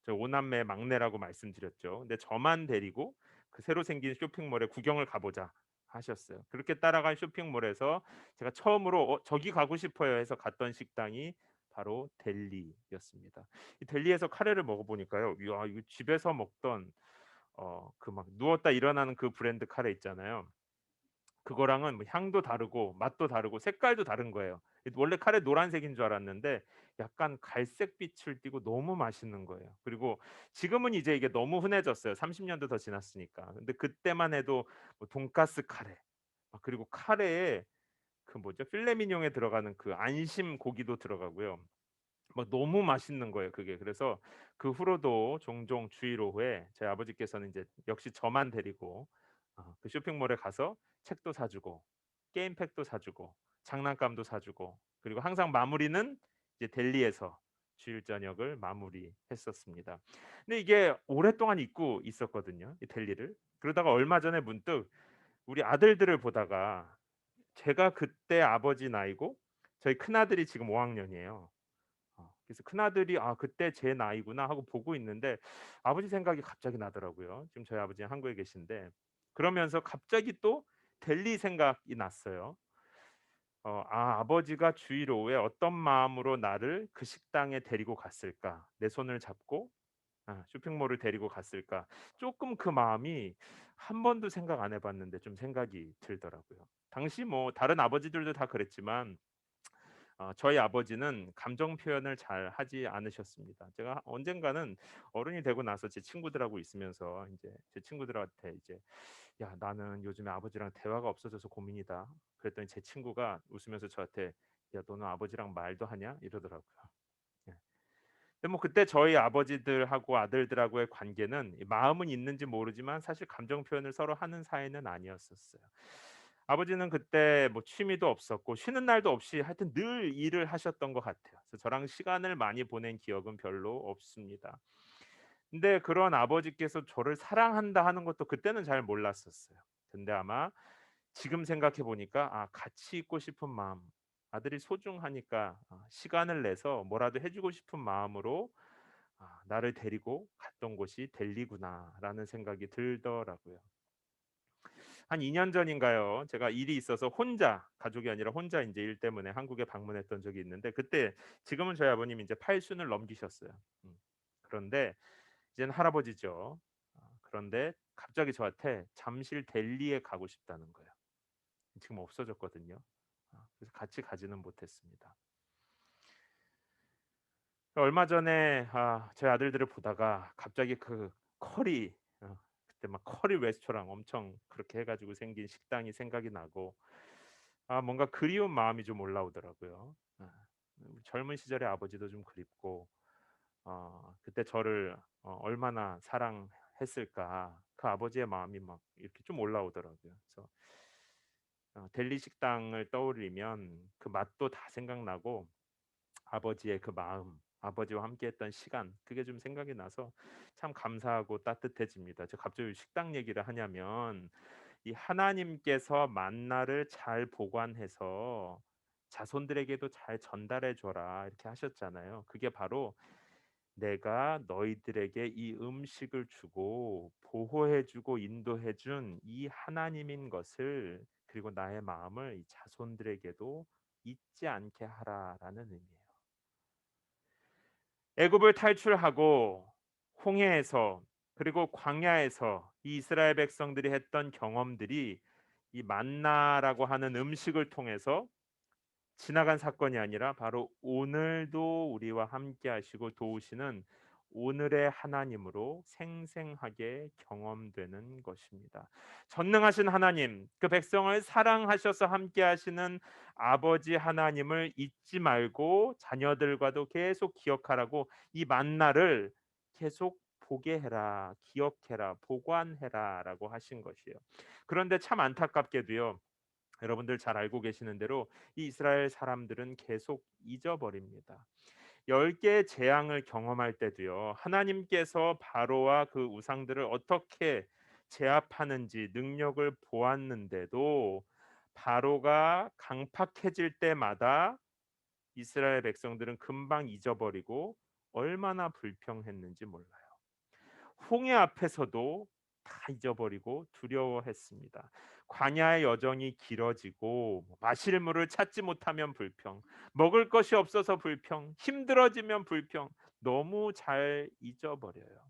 저 5 남매 막내라고 말씀드렸죠. 근데 저만 데리고 그 새로 생긴 쇼핑몰에 구경을 가 보자 하셨어요. 그렇게 따라간 쇼핑몰에서 제가 처음으로 저기 가고 싶어요." 해서 갔던 식당이 바로 델리였습니다. 이 델리에서 카레를 먹어 보니까요. 이야, 이거 집에서 먹던 그 막 누웠다 일어나는 그 브랜드 카레 있잖아요. 그거랑은 뭐 향도 다르고 맛도 다르고 색깔도 다른 거예요. 원래 카레 노란색인 줄 알았는데 약간 갈색빛을 띠고 너무 맛있는 거예요. 그리고 지금은 이제 이게 너무 흔해졌어요. 30 년도 더 지났으니까. 근데 그때만 해도 뭐 돈가스 카레, 그리고 카레에 그 뭐죠? 필레미뇽에 들어가는 그 안심 고기도 들어가고요. 막 너무 맛있는 거예요 그게. 그래서 그 후로도 종종 주일 오후에 저희 아버지께서는 이제 역시 저만 데리고 그 쇼핑몰에 가서 책도 사 주고 게임팩도 사 주고 장난감도 사 주고 그리고 항상 마무리는 이제 델리에서 주일 저녁을 마무리했었습니다. 근데 이게 오랫동안 잊고 있었거든요, 이 델리를. 그러다가 얼마 전에 문득 우리 아들들을 보다가 제가 그때 아버지 나이고 저희 큰아들이 지금 5 학년이에요. 그래서 큰아들이 '아 그때 제 나이구나.' 하고 보고 있는데 아버지 생각이 갑자기 나더라고요. 지금 저희 아버지는 한국에 계신데 그러면서 갑자기 또 델리 생각이 났어요. '아버지가 주일 오후에 어떤 마음으로 나를 그 식당에 데리고 갔을까? 내 손을 잡고 쇼핑몰을 데리고 갔을까?' 쪼끔 그 마음이 한 번도 생각 안 해 봤는데 좀 생각이 들더라고요. 당시 뭐 다른 아버지들도 다 그랬지만 저희 아버지는 감정 표현을 잘 하지 않으셨습니다. 제가 언젠가는 어른이 되고 나서 제 친구들하고 있으면서 인제 제 친구들한테 이제 "야 나는 요즘에 아버지랑 대화가 없어져서 고민이다." 그랬더니 제 친구가 웃으면서 저한테 "야 너는 아버지랑 말도 하냐?" 이러더라고요. 예. 근데 뭐 그때 저희 아버지들하고 아들들하고의 관계는 이 마음은 있는지 모르지만 사실 감정 표현을 서로 하는 사이는 아니었었어요. 아버지는 그때 뭐 취미도 없었고 쉬는 날도 없이 하여튼 늘 일을 하셨던 것 같아요. 그래서 저랑 시간을 많이 보낸 기억은 별로 없습니다. 근데 그런 아버지께서 저를 사랑한다 하는 것도 그때는 잘 몰랐었어요. 근데 아마 지금 생각해 보니까 같이 있고 싶은 마음, 아들이 소중하니까 시간을 내서 뭐라도 해 주고 싶은 마음으로 나를 데리고 갔던 곳이 델리구나라는 생각이 들더라고요. 한 2년 전인가요? 제가 일이 있어서 혼자 가족이 아니라 혼자 인제 일 때문에 한국에 방문했던 적이 있는데 그때 지금은 저희 아버님이 인제 팔순을 넘기셨어요. 음. 그런데 이제는 할아버지죠. 그런데 갑자기 저한테 잠실 델리에 가고 싶다는 거예요. 지금 없어졌거든요. 그래서 같이 가지는 못했습니다. 얼마 전에 저희 아들들을 보다가 갑자기 그 커리 그때 막 커리 레스토랑 엄청 그렇게 해 가지고 생긴 식당이 생각이 나고 뭔가 그리운 마음이 좀 올라오더라고요. 젊은 시절의 아버지도 좀 그립고 그때 저를 얼마나 사랑했을까. 그 아버지의 마음이 막 이렇게 좀 올라오더라고요. 그래서 델리 식당을 떠올리면 그 맛도 다 생각나고 아버지의 그 마음, 아버지와 함께했던 시간 그게 좀 생각이 나서 참 감사하고 따뜻해집니다. 저 갑자기 식당 얘기를 하냐면 이 하나님께서 만나를 잘 보관해서 자손들에게도 잘 전달해 줘라 이렇게 하셨잖아요. 그게 바로 내가 너희들에게 이 음식을 주고 보호해 주고 인도해 준 이 하나님인 것을 그리고 나의 마음을 이 자손들에게도 잊지 않게 하라라는 의미예요. 애굽을 탈출하고 홍해에서 그리고 광야에서 이 이스라엘 백성들이 했던 경험들이 이 만나라고 하는 음식을 통해서 지나간 사건이 아니라 바로 오늘도 우리와 함께 하시고 도우시는 오늘의 하나님으로 생생하게 경험되는 것입니다. 전능하신 하나님, 그 백성을 사랑하셔서 함께 하시는 아버지 하나님을 잊지 말고 자녀들과도 계속 기억하라고 이 만나를 계속 보게 해라, 기억해라, 보관해라라고 하신 것이에요. 그런데 참 안타깝게도요. 여러분들 잘 알고 계시는 대로 이 이스라엘 사람들은 계속 잊어버립니다. 10개의 재앙을 경험할 때도요. 하나님께서 바로와 그 우상들을 어떻게 제압하는지 능력을 보았는데도 바로가 강팍해질 때마다 이스라엘 백성들은 금방 잊어버리고 얼마나 불평했는지 몰라요. 홍해 앞에서도 다 잊어버리고 두려워했습니다. 광야의 여정이 길어지고 마실 물을 찾지 못하면 불평, 먹을 것이 없어서 불평, 힘들어지면 불평, 너무 잘 잊어버려요.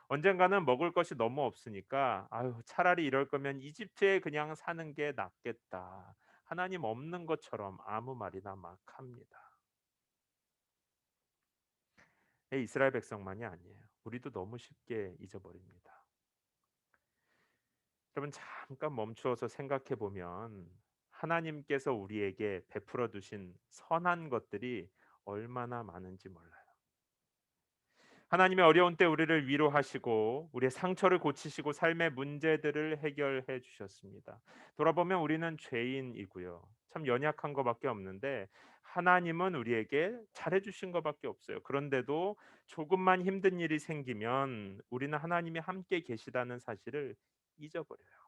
언젠가는 먹을 것이 너무 없으니까 아유 차라리 이럴 거면 이집트에 그냥 사는 게 낫겠다. 하나님 없는 것처럼 아무 말이나 막 합니다. 이스라엘 백성만이 아니에요. 우리도 너무 쉽게 잊어버립니다. 여러분 잠깐 멈추어서 생각해 보면 하나님께서 우리에게 베풀어 두신 선한 것들이 얼마나 많은지 몰라요. 하나님의 어려운 때 우리를 위로하시고 우리의 상처를 고치시고 삶의 문제들을 해결해 주셨습니다. 돌아보면 우리는 죄인이고요. 참 연약한 것밖에 없는데 하나님은 우리에게 잘해 주신 것밖에 없어요. 그런데도 조금만 힘든 일이 생기면 우리는 하나님이 함께 계시다는 사실을 잊어버려요.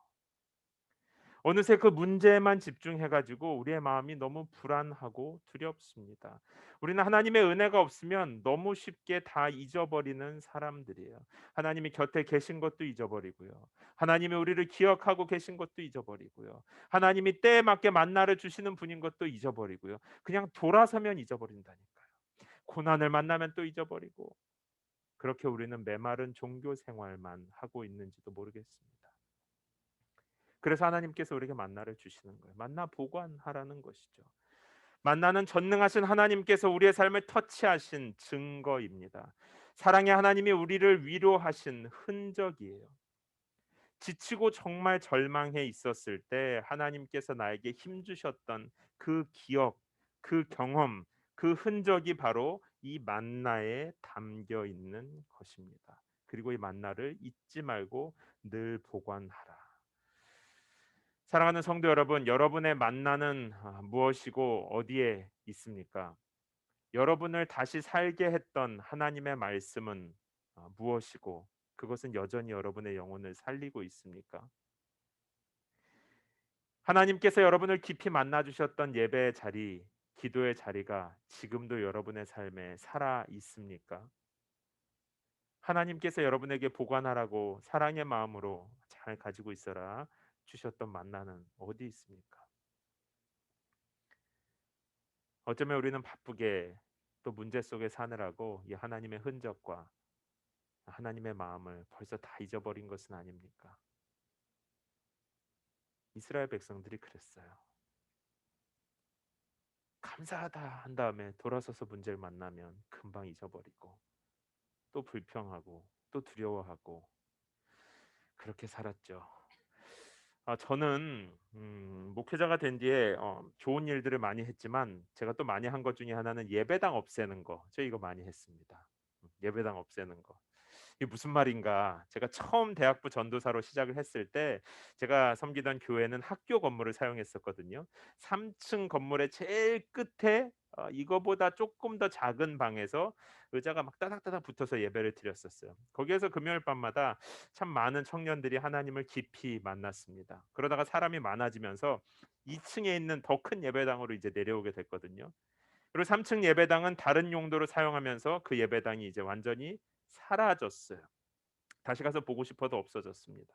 어느새 그 문제에만 집중해 가지고 우리의 마음이 너무 불안하고 두렵습니다. 우리는 하나님의 은혜가 없으면 너무 쉽게 다 잊어버리는 사람들이에요. 하나님이 곁에 계신 것도 잊어버리고요. 하나님이 우리를 기억하고 계신 것도 잊어버리고요. 하나님이 때에 맞게 만나를 주시는 분인 것도 잊어버리고요. 그냥 돌아서면 잊어버린다니까요. 고난을 만나면 또 잊어버리고 그렇게 우리는 메마른 종교 생활만 하고 있는지도 모르겠습니다. 그래서 하나님께서 우리에게 만나를 주시는 거예요. 만나 보관하라는 것이죠. 만나는 전능하신 하나님께서 우리의 삶을 터치하신 증거입니다. 사랑의 하나님이 우리를 위로하신 흔적이에요. 지치고 정말 절망해 있었을 때 하나님께서 나에게 힘 주셨던 그 기억, 그 경험, 그 흔적이 바로 이 만나에 담겨 있는 것입니다. 그리고 이 만나를 잊지 말고 늘 보관하라. 사랑하는 성도 여러분, 여러분의 만나는 무엇이고 어디에 있습니까? 여러분을 다시 살게 했던 하나님의 말씀은 무엇이고 그것은 여전히 여러분의 영혼을 살리고 있습니까? 하나님께서 여러분을 깊이 만나 주셨던 예배의 자리, 기도의 자리가 지금도 여러분의 삶에 살아 있습니까? 하나님께서 여러분에게 보관하라고 사랑의 마음으로 잘 가지고 있어라 주셨던 만나는 어디 있습니까? 어쩌면 우리는 바쁘게 또 문제 속에 사느라고 이 하나님의 흔적과 하나님의 마음을 벌써 다 잊어버린 것은 아닙니까? 이스라엘 백성들이 그랬어요. 감사하다 한 다음에 돌아서서 문제를 만나면 금방 잊어버리고 또 불평하고 또 두려워하고 그렇게 살았죠. 저는 목회자가 된 뒤에 좋은 일들을 많이 했지만 제가 또 많이 한 것 중에 하나는 예배당 없애는 거. 저 이거 많이 했습니다. 예배당 없애는 거. 이게 무슨 말인가? 제가 처음 대학부 전도사로 시작을 했을 때 제가 섬기던 교회는 학교 건물을 사용했었거든요. 3층 건물의 제일 끝에 이거보다 조금 더 작은 방에서 의자가 막 따닥따닥 붙어서 예배를 드렸었어요. 거기에서 금요일 밤마다 참 많은 청년들이 하나님을 깊이 만났습니다. 그러다가 사람이 많아지면서 2층에 있는 더 큰 예배당으로 이제 내려오게 됐거든요. 그리고 3층 예배당은 다른 용도로 사용하면서 그 예배당이 이제 완전히 사라졌어요. 다시 가서 보고 싶어도 없어졌습니다.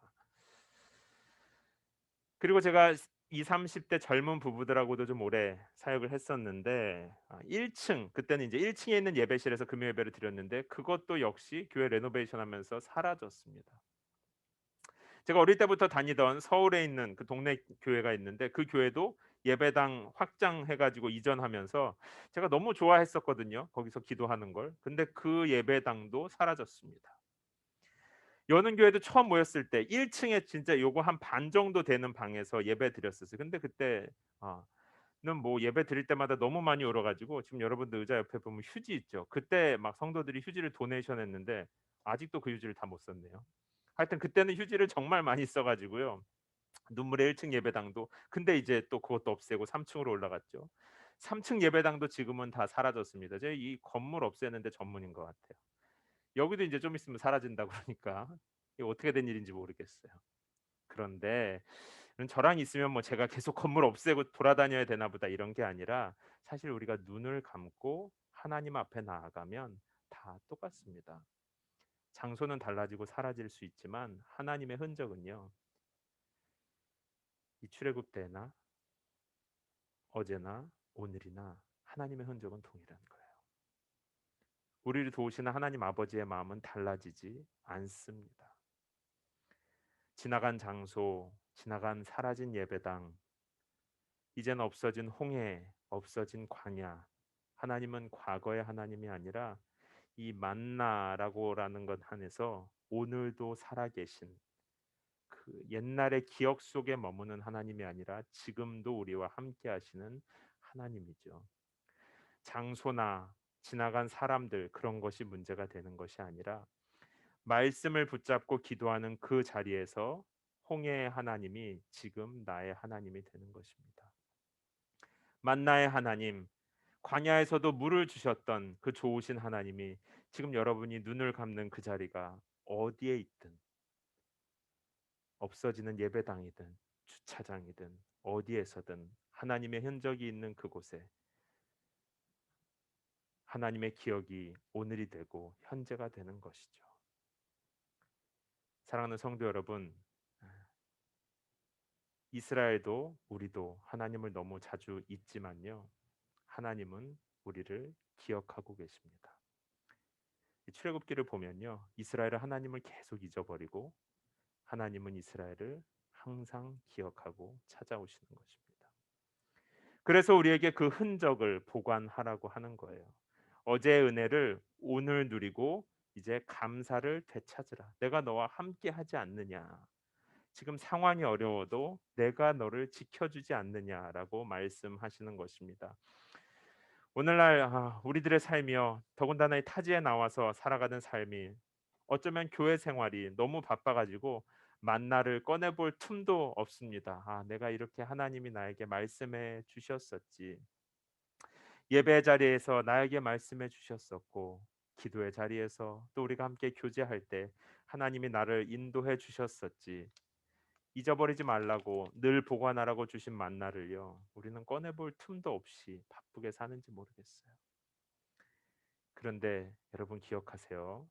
그리고 제가 20-30대 젊은 부부들하고도 좀 오래 사역을 했었는데 1층 그때는 이제 1층에 있는 예배실에서 금요 예배를 드렸는데 그것도 역시 교회 레노베이션 하면서 사라졌습니다. 제가 어릴 때부터 다니던 서울에 있는 그 동네 교회가 있는데 그 교회도 예배당 확장해 가지고 이전하면서 제가 너무 좋아했었거든요, 거기서 기도하는 걸. 근데 그 예배당도 사라졌습니다. 여는 교회도 처음 모였을 때 1 층에 진짜 요거 한 반 정도 되는 방에서 예배 드렸었어요. 근데 그때 아 는 뭐 예배 드릴 때마다 너무 많이 울어 가지고, 지금 여러분들 의자 옆에 보면 휴지 있죠. 그때 막 성도들이 휴지를 도네이션 했는데 아직도 그 휴지를 다 못 썼네요. 하여튼 그때는 휴지를 정말 많이 써 가지고요. 눈물의 1층 예배당도, 근데 이제 또 그것도 없애고 3 층으로 올라갔죠. 3층 예배당도 지금은 다 사라졌습니다. 제가 이 건물 없애는 데 전문인 것 같아요. 여기도 인제 좀 있으면 사라진다 그러니까 이게 어떻게 된 일인지 모르겠어요. 그런데 저랑 있으면 뭐 제가 계속 건물 없애고 돌아다녀야 되나 보다 이런 게 아니라, 사실 우리가 눈을 감고 하나님 앞에 나아가면 다 똑같습니다. 장소는 달라지고 사라질 수 있지만 하나님의 흔적은요, 이 출애굽 때나 어제나 오늘이나 하나님의 흔적은 동일한 거예요. 우리를 도우시는 하나님 아버지의 마음은 달라지지 않습니다. 지나간 장소, 지나간 사라진 예배당, 이젠 없어진 홍해, 없어진 광야. 하나님은 과거의 하나님이 아니라 이 만나라고라는 것 안에서 오늘도 살아계신, 그 옛날의 기억 속에 머무는 하나님이 아니라 지금도 우리와 함께 하시는 하나님이죠. 장소나 지나간 사람들, 그런 것이 문제가 되는 것이 아니라 말씀을 붙잡고 기도하는 그 자리에서 홍해의 하나님이 지금 나의 하나님이 되는 것입니다. 만나의 하나님, 광야에서도 물을 주셨던 그 좋으신 하나님이 지금 여러분이 눈을 감는 그 자리가 어디에 있든, 없어지는 예배당이든 주차장이든 어디에서든 하나님의 흔적이 있는 그곳에 하나님의 기억이 오늘이 되고 현재가 되는 것이죠. 사랑하는 성도 여러분, 이스라엘도 우리도 하나님을 너무 자주 잊지만요, 하나님은 우리를 기억하고 계십니다. 이 출애굽기를 보면요, 이스라엘은 하나님을 계속 잊어버리고 하나님은 이스라엘을 항상 기억하고 찾아오시는 것입니다. 그래서 우리에게 그 흔적을 보관하라고 하는 거예요. 어제의 은혜를 오늘 누리고 이제 감사를 되찾으라. 내가 너와 함께 하지 않느냐. 지금 상황이 어려워도 내가 너를 지켜주지 않느냐라고 말씀하시는 것입니다. 오늘날 우리들의 삶이요, 더군다나 이 타지에 나와서 살아가는 삶이, 어쩌면 교회 생활이 너무 바빠 가지고 만나를 꺼내 볼 틈도 없습니다. 내가 이렇게 하나님이 나에게 말씀해 주셨었지. 예배 자리에서 나에게 말씀해 주셨었고, 기도의 자리에서 또 우리가 함께 교제할 때 하나님이 나를 인도해 주셨었지. 잊어버리지 말라고 늘 보관하라고 주신 만나를요, 우리는 꺼내 볼 틈도 없이 바쁘게 사는지 모르겠어요. 그런데 여러분 기억하세요.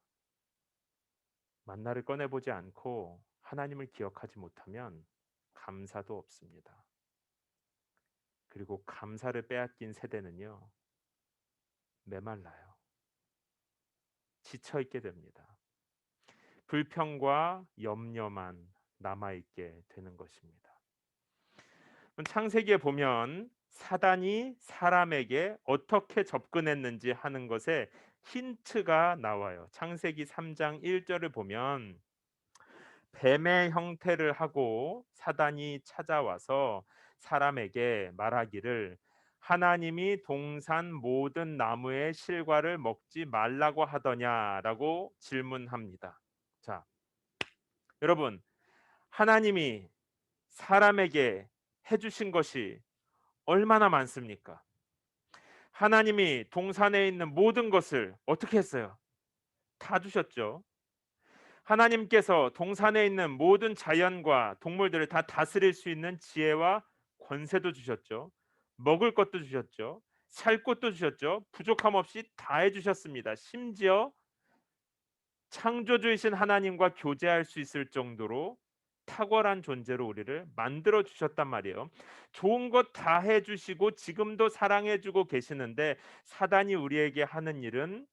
만나를 꺼내 보지 않고 하나님을 기억하지 못하면 감사도 없습니다. 그리고 감사를 빼앗긴 세대는요, 메말라요. 지쳐 있게 됩니다. 불평과 염려만 남아 있게 되는 것입니다. 창세기에 보면 사단이 사람에게 어떻게 접근했는지 하는 것에 힌트가 나와요. 창세기 3장 1절을 보면 뱀의 형태를 하고 사단이 찾아와서 사람에게 말하기를 하나님이 동산 모든 나무의 실과를 먹지 말라고 하더냐라고 질문합니다. 자, 여러분, 하나님이 사람에게 해주신 것이 얼마나 많습니까? 하나님이 동산에 있는 모든 것을 어떻게 했어요? 다 주셨죠. 하나님께서 동산에 있는 모든 자연과 동물들을 다 다스릴 수 있는 지혜와 권세도 주셨죠. 먹을 것도 주셨죠. 살 곳도 주셨죠. 부족함 없이 다 해주셨습니다. 심지어 창조주이신 하나님과 교제할 수 있을 정도로 탁월한 존재로 우리를 만들어 주셨단 말이에요. 좋은 것 다 해주시고 지금도 사랑해주고 계시는데, 사단이 우리에게 하는 일은,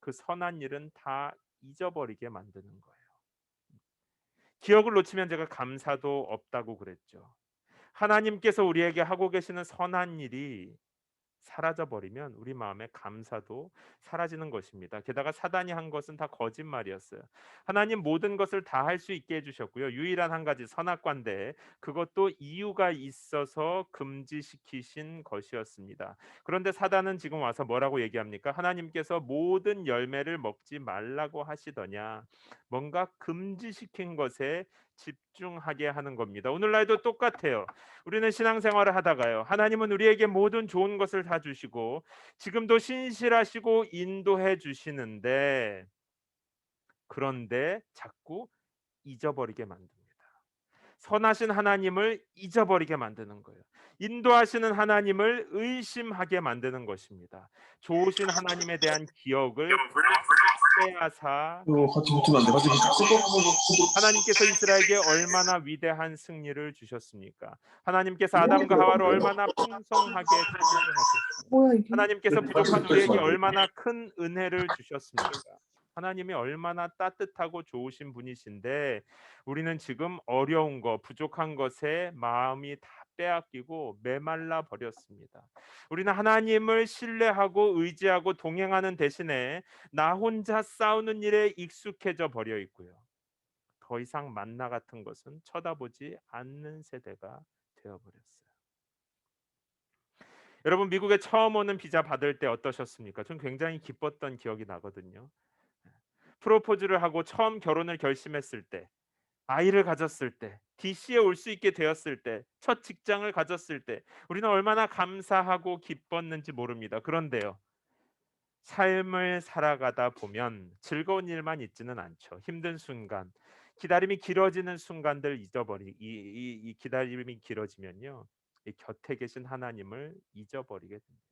그 선한 일은 다 잊어버리게 만드는 거예요. 기억을 놓치면 제가 감사도 없다고 그랬죠. 하나님께서 우리에게 하고 계시는 선한 일이 사라져 버리면 우리 마음의 감사도 사라지는 것입니다. 게다가 사단이 한 것은 다 거짓말이었어요. 하나님 모든 것을 다 할 수 있게 해 주셨고요. 유일한 한 가지 선악과인데 그것도 이유가 있어서 금지시키신 것이었습니다. 그런데 사단은 지금 와서 뭐라고 얘기합니까? 하나님께서 모든 열매를 먹지 말라고 하시더냐. 뭔가 금지시킨 것에 집중하게 하는 겁니다. 오늘날도 똑같아요. 우리는 신앙생활을 하다가요. 하나님은 우리에게 모든 좋은 것을 다 주시고 지금도 신실하시고 인도해 주시는데 그런데 자꾸 잊어버리게 만듭니다. 선하신 하나님을 잊어버리게 만드는 거예요. 인도하시는 하나님을 의심하게 만드는 것입니다. 좋으신 하나님에 대한 기억을 다 빼앗아 이거 같이 붙으면 안 돼. 같이 붙어. 하나님께서 이스라엘에게 얼마나 위대한 승리를 주셨습니까? 하나님께서 아담과 하와를 얼마나 풍성하게 창조하셨어요. 뭐야 이게? 하나님께서 같이 부족한 붙어 우리에게 있으면 안 돼. 얼마나 큰 은혜를 주셨습니까? 하나님이 얼마나 따뜻하고 좋으신 분이신데 우리는 지금 어려운 것, 부족한 것에 마음이 다 빼앗기고 메말라 버렸습니다. 우리는 하나님을 신뢰하고 의지하고 동행하는 대신에 나 혼자 싸우는 일에 익숙해져 버려 있고요. 더 이상 만나 같은 것은 쳐다보지 않는 세대가 되어버렸어요. 여러분 미국에 처음 오는 비자 받을 때 어떠셨습니까? 전 굉장히 기뻤던 기억이 나거든요. 프로포즈를 하고 처음 결혼을 결심했을 때, 아이를 가졌을 때, DC에 올 수 있게 되었을 때, 첫 직장을 가졌을 때 우리는 얼마나 감사하고 기뻤는지 모릅니다. 그런데요. 삶을 살아가다 보면 즐거운 일만 있지는 않죠. 힘든 순간, 기다림이 길어지는 순간들 이 기다림이 길어지면요, 이 곁에 계신 하나님을 잊어버리게 됩니다.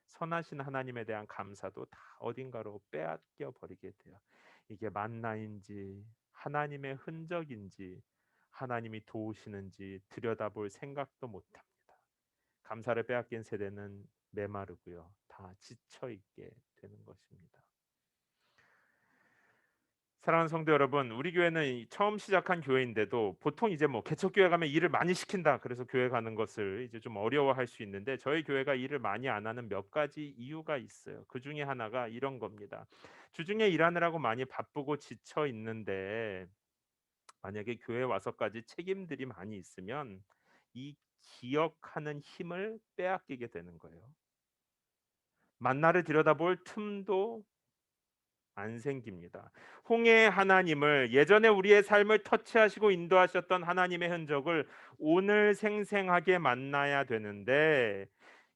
선하신 하나님에 대한 감사도 다 어딘가로 빼앗겨 버리게 돼요. 이게 만나인지 하나님의 흔적인지 하나님이 도우시는지 들여다볼 생각도 못합니다. 감사를 빼앗긴 세대는 메마르고요. 다 지쳐 있게 되는 것입니다. 사랑하는 성도 여러분, 우리 교회는 처음 시작한 교회인데도 보통 이제 뭐 개척교회 가면 일을 많이 시킨다. 그래서 교회 가는 것을 이제 좀 어려워할 수 있는데 저희 교회가 일을 많이 안 하는 몇 가지 이유가 있어요. 그 중에 하나가 이런 겁니다. 주중에 일하느라고 많이 바쁘고 지쳐 있는데 만약에 교회 와서까지 책임들이 많이 있으면 이 기억하는 힘을 빼앗기게 되는 거예요. 만나를 들여다볼 틈도 안 생깁니다. 홍해의 하나님을 예전에 우리의 삶을 터치하시고 인도하셨던 하나님의 흔적을 오늘 생생하게 만나야 되는데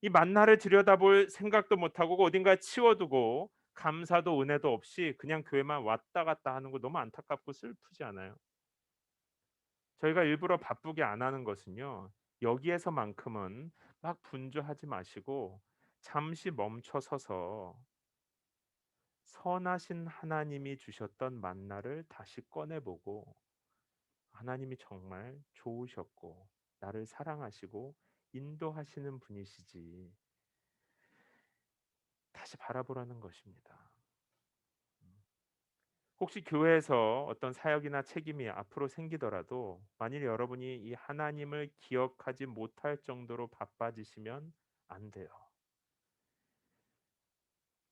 이 만나를 들여다볼 생각도 못하고 어딘가에 치워두고 감사도 은혜도 없이 그냥 교회만 왔다 갔다 하는 거 너무 안타깝고 슬프지 않아요? 저희가 일부러 바쁘게 안 하는 것은요. 여기에서만큼은 막 분주하지 마시고 잠시 멈춰 서서 선하신 하나님이 주셨던 만나를 다시 꺼내보고 하나님이 정말 좋으셨고 나를 사랑하시고 인도하시는 분이시지 다시 바라보라는 것입니다. 혹시 교회에서 어떤 사역이나 책임이 앞으로 생기더라도 만일 여러분이 이 하나님을 기억하지 못할 정도로 바빠지시면 안 돼요.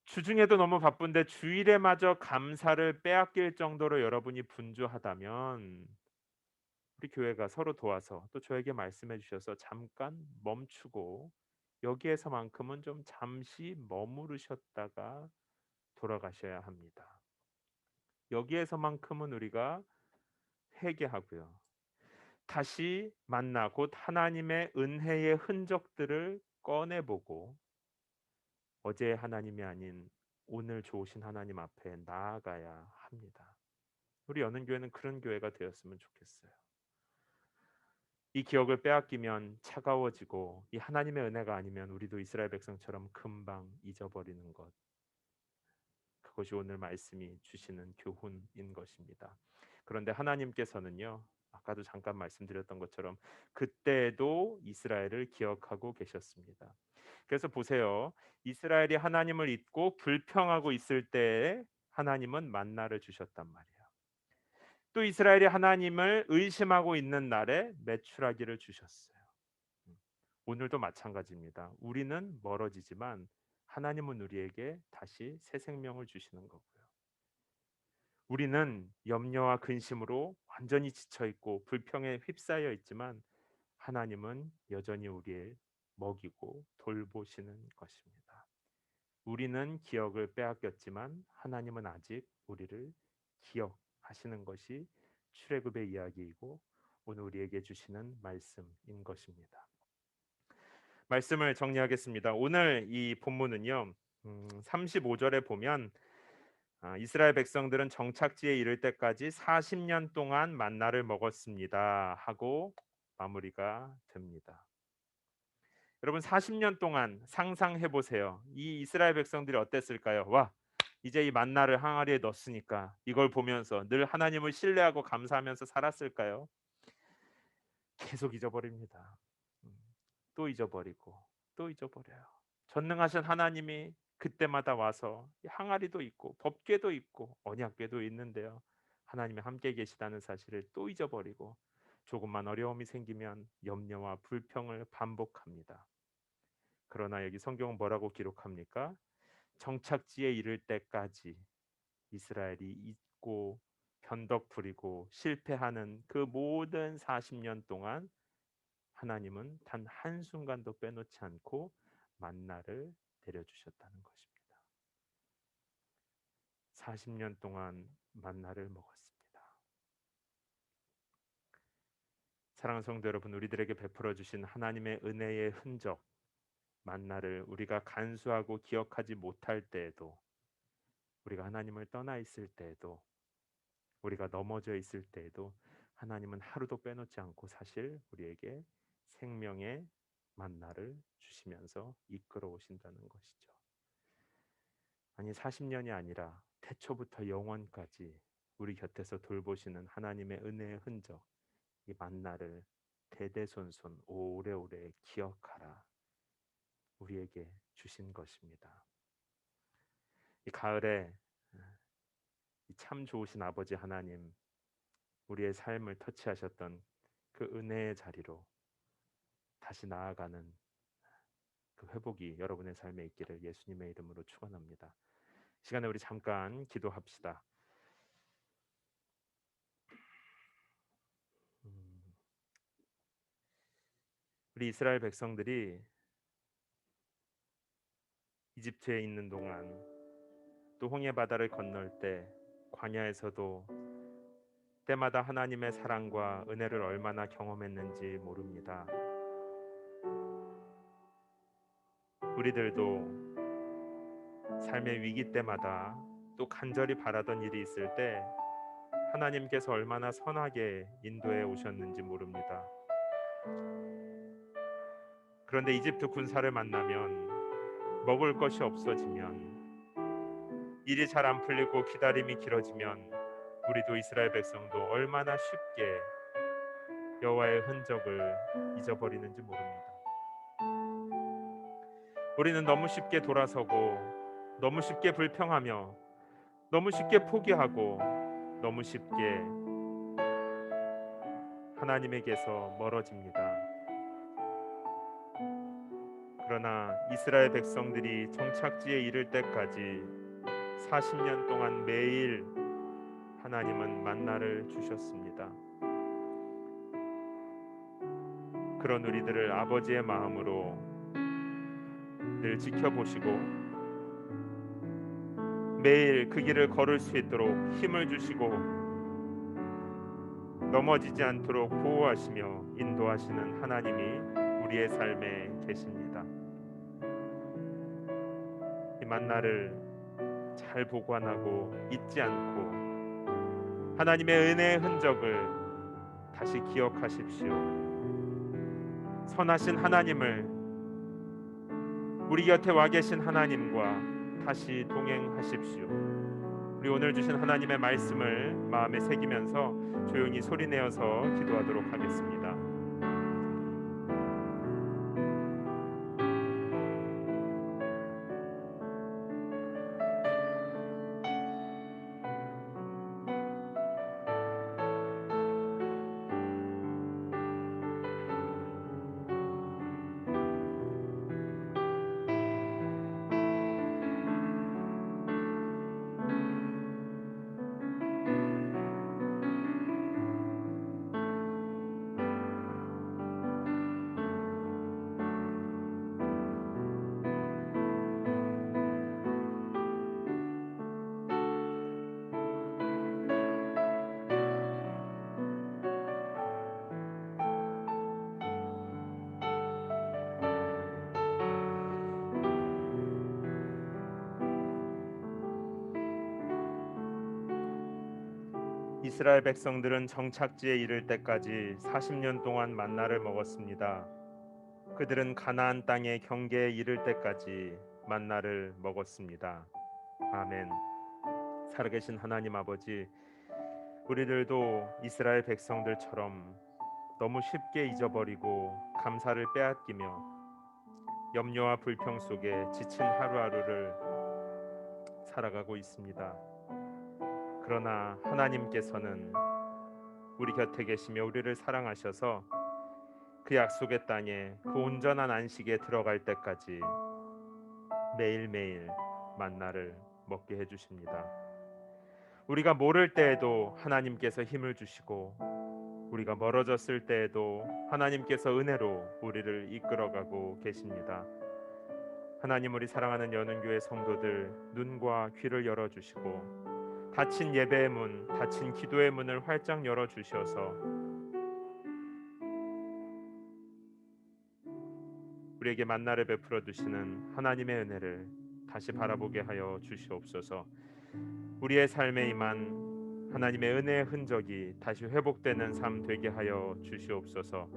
주중에도 너무 바쁜데 주일에마저 감사를 빼앗길 정도로 여러분이 분주하다면 우리 교회가 서로 도와서 또 저에게 말씀해 주셔서 잠깐 멈추고 여기에서만큼은 좀 잠시 머무르셨다가 돌아가셔야 합니다. 여기에서만큼은 우리가 회개하고요. 다시 만나 곧 하나님의 은혜의 흔적들을 꺼내보고 어제의 하나님이 아닌 오늘 좋으신 하나님 앞에 나아가야 합니다. 우리 연은교회는 그런 교회가 되었으면 좋겠어요. 이 기억을 빼앗기면 차가워지고 이 하나님의 은혜가 아니면 우리도 이스라엘 백성처럼 금방 잊어버리는 것. 그것이 오늘 말씀이 주시는 교훈인 것입니다. 그런데 하나님께서는요. 아까도 잠깐 말씀드렸던 것처럼 그때도 이스라엘을 기억하고 계셨습니다. 그래서 보세요. 이스라엘이 하나님을 잊고 불평하고 있을 때에 하나님은 만나를 주셨단 말이에요. 또 이스라엘이 하나님을 의심하고 있는 날에 메추라기를 주셨어요. 오늘도 마찬가지입니다. 우리는 멀어지지만 하나님은 우리에게 다시 새 생명을 주시는 거고요. 우리는 염려와 근심으로 완전히 지쳐 있고 불평에 휩싸여 있지만 하나님은 여전히 우리를 먹이고 돌보시는 것입니다. 우리는 기억을 빼앗겼지만 하나님은 아직 우리를 기억하시는 것이 출애굽의 이야기이고 오늘 우리에게 주시는 말씀인 것입니다. 말씀을 정리하겠습니다. 오늘 이 본문은요. 35절에 보면 이스라엘 백성들은 정착지에 이를 때까지 40년 동안 만나를 먹었습니다 하고 마무리가 됩니다. 여러분 40년 동안 상상해 보세요. 이 이스라엘 백성들이 어땠을까요? 와, 이제 이 만나를 항아리에 넣었으니까 이걸 보면서 늘 하나님을 신뢰하고 감사하면서 살았을까요? 계속 잊어버립니다. 음, 또 잊어버리고 또 잊어버려요. 전능하신 하나님이 그때마다 와서 이 항아리도 있고 법궤도 있고 언약궤도 있는데요. 하나님이 함께 계시다는 사실을 또 잊어버리고 조금만 어려움이 생기면 염려와 불평을 반복합니다. 그러나 여기 성경은 뭐라고 기록합니까? 정착지에 이를 때까지 이스라엘이 잊고 변덕 부리고 실패하는 그 모든 40년 동안 하나님은 단 한순간도 빼놓지 않고 만나를 내려주셨다는 것입니다. 40년 동안 만나를 먹었습니다. 사랑하는 성도 여러분, 우리들에게 베풀어 주신 하나님의 은혜의 흔적, 만나를 우리가 간수하고 기억하지 못할 때에도, 우리가 하나님을 떠나 있을 때에도, 우리가 넘어져 있을 때에도 하나님은 하루도 빼놓지 않고 사실 우리에게 생명의 만나를 주시면서 이끌어 오신다는 것이죠. 아니 40년이 아니라 태초부터 영원까지 우리 곁에서 돌보시는 하나님의 은혜의 흔적, 이 만나를 대대손손 오래오래 기억하라 우리에게 주신 것입니다. 이 가을에 참 좋으신 아버지 하나님, 우리의 삶을 터치하셨던 그 은혜의 자리로 다시 나아가는 그 회복이 여러분의 삶에 있기를 예수님의 이름으로 축원합니다. 시간에 우리 잠깐 기도합시다. 음, 우리 이스라엘 백성들이 이집트에 있는 동안 또 홍해 바다를 건널 때 광야에서도 때마다 하나님의 사랑과 은혜를 얼마나 경험했는지 모릅니다. 우리들도 삶의 위기 때마다 또 간절히 바라던 일이 있을 때 하나님께서 얼마나 선하게 인도해 오셨는지 모릅니다. 그런데 이집트 군사를 만나면, 먹을 것이 없어지면, 일이 잘 안 풀리고 기다림이 길어지면 우리도 이스라엘 백성도 얼마나 쉽게 여호와의 흔적을 잊어버리는지 모릅니다. 우리는 너무 쉽게 돌아서고 너무 쉽게 불평하며 너무 쉽게 포기하고 너무 쉽게 하나님에게서 멀어집니다. 그러나 이스라엘 백성들이 정착지에 이를 때까지 40년 동안 매일 하나님은 만나를 주셨습니다. 그런 우리들을 아버지의 마음으로 늘 지켜보시고 매일 그 길을 걸을 수 있도록 힘을 주시고 넘어지지 않도록 보호하시며 인도하시는 하나님이 우리의 삶에 계십니다. 이 만나를 잘 보관하고 잊지 않고 하나님의 은혜의 흔적을 다시 기억하십시오. 선하신 하나님을, 우리 곁에 와 계신 하나님과 다시 동행하십시오. 우리 오늘 주신 하나님의 말씀을 마음에 새기면서 조용히 소리내어서 기도하도록 하겠습니다. 이스라엘 백성들은 정착지에 이를 때까지 40년 동안 만나를 먹었습니다. 그들은 가나안 땅의 경계에 이를 때까지 만나를 먹었습니다. 아멘. 살아계신 하나님 아버지, 우리들도 이스라엘 백성들처럼 너무 쉽게 잊어버리고 감사를 빼앗기며 염려와 불평 속에 지친 하루하루를 살아가고 있습니다. 그러나 하나님께서는 우리 곁에 계시며 우리를 사랑하셔서 그 약속의 땅에 그 온전한 안식에 들어갈 때까지 매일매일 만나를 먹게 해주십니다. 우리가 모를 때에도 하나님께서 힘을 주시고 우리가 멀어졌을 때에도 하나님께서 은혜로 우리를 이끌어가고 계십니다. 하나님, 우리 사랑하는 연은교회 성도들 눈과 귀를 열어주시고 닫힌 예배의 문, 닫힌 기도의 문을 활짝 열어주셔서 우리에게 만나를 베풀어 주시는 하나님의 은혜를 다시 바라보게 하여 주시옵소서. 우리의 삶에 임한 하나님의 은혜의 흔적이 다시 회복되는 삶 되게 하여 주시옵소서.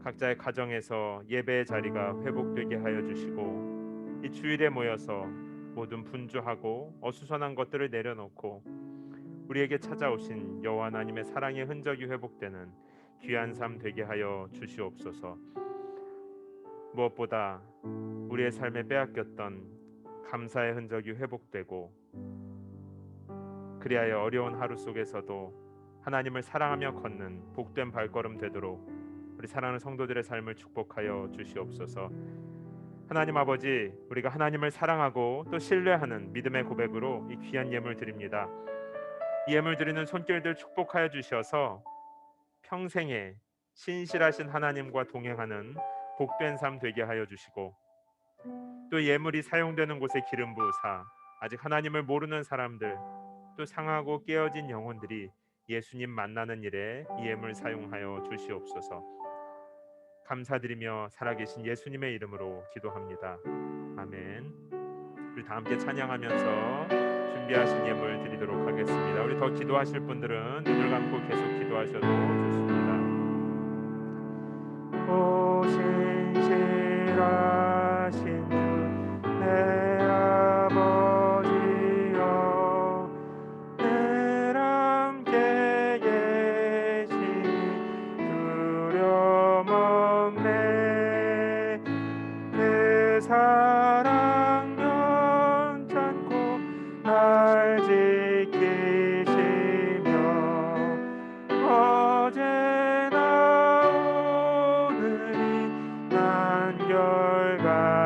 각자의 가정에서 예배의 자리가 회복되게 하여 주시고 이 주일에 모여서 모든 분주하고 어수선한 것들을 내려놓고 우리에게 찾아오신 여호와 하나님의 사랑의 흔적이 회복되는 귀한 삶 되게 하여 주시옵소서. 무엇보다 우리의 삶에 빼앗겼던 감사의 흔적이 회복되고 그리하여 어려운 하루 속에서도 하나님을 사랑하며 걷는 복된 발걸음 되도록 우리 사랑하는 성도들의 삶을 축복하여 주시옵소서. 하나님 아버지, 우리가 하나님을 사랑하고 또 신뢰하는 믿음의 고백으로 이 귀한 예물 드립니다. 이 예물 드리는 손길들 축복하여 주셔서 평생에 신실하신 하나님과 동행하는 복된 삶 되게 하여 주시고 또 예물이 사용되는 곳에 기름 부으사 아직 하나님을 모르는 사람들 또 상하고 깨어진 영혼들이 예수님 만나는 일에 이 예물 사용하여 주시옵소서. 감사드리며 살아계신 예수님의 이름으로 기도합니다. 아멘. 우리 다 함께 찬양하면서 준비하신 예물 드리도록 하겠습니다. 우리 더 기도하실 분들은 눈을 감고 계속 기도하셔도 좋습니다. 오 신실하신 주 내 아버지여, 늘 함께 계시니 두려움 없네. 그 사랑 연찬고 날 지키시며 어제나 오늘이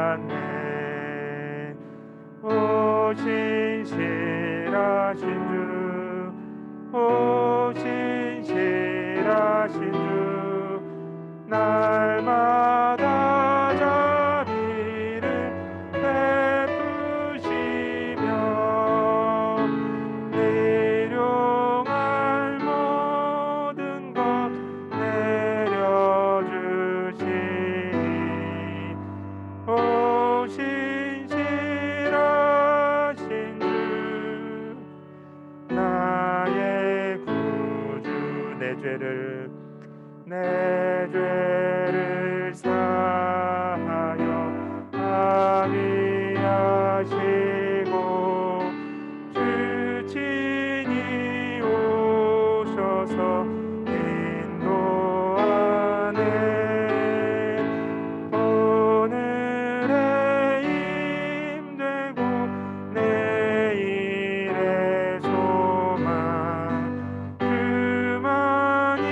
한결같네. 오 신실하신 주, 오 신실하신 주, 날마다 자비를 베푸시며 일용할 모든 것 내려주시니 오 신실하신 주, 나의 구주, 내 죄를 사하여 합의하시고 주 친히 오셔서 인도하네. 오늘의 힘되고 내일의 소망 그만이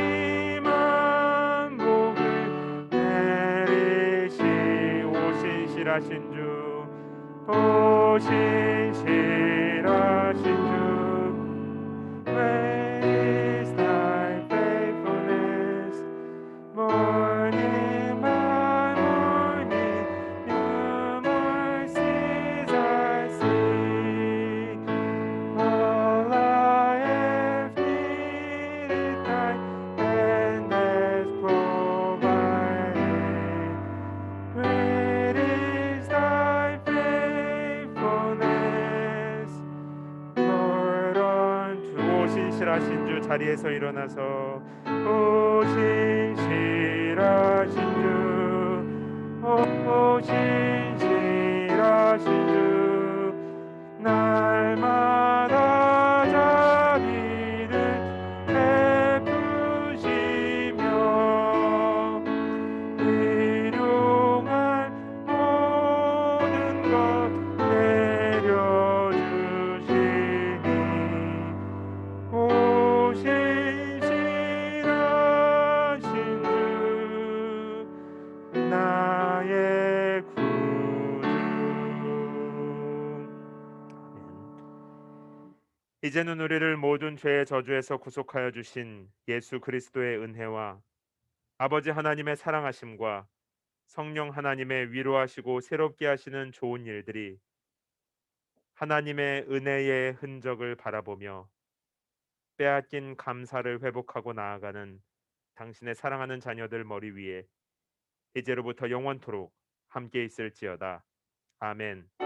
만복을 내리시. 오 신실하신 주, 오 신실하신 주, Great is thy faithfulness, morning by morning, new mercies I see. All I have needed, thy hand has provided. Great is thy faithfulness. 오 신실하신 주 자리에서 일어나서 오 신실하신 주 신실하신 주 날마다 자비를 베푸시며 일용할 모든 것 내려주시니 오 신실하신 주 나의 구주. 아멘. 이제는 우리를 모든 죄의 저주에서 구속하여 주신 예수 그리스도의 은혜와 아버지 하나님의 사랑하심과 성령 하나님의 위로하시고 새롭게 하시는 좋은 일들이 하나님의 은혜의 흔적을 바라보며 빼앗긴 감사를 회복하고 나아가는 당신의 사랑하는 자녀들 머리 위에 이제로부터 영원토록 함께 있을지어다. 아멘.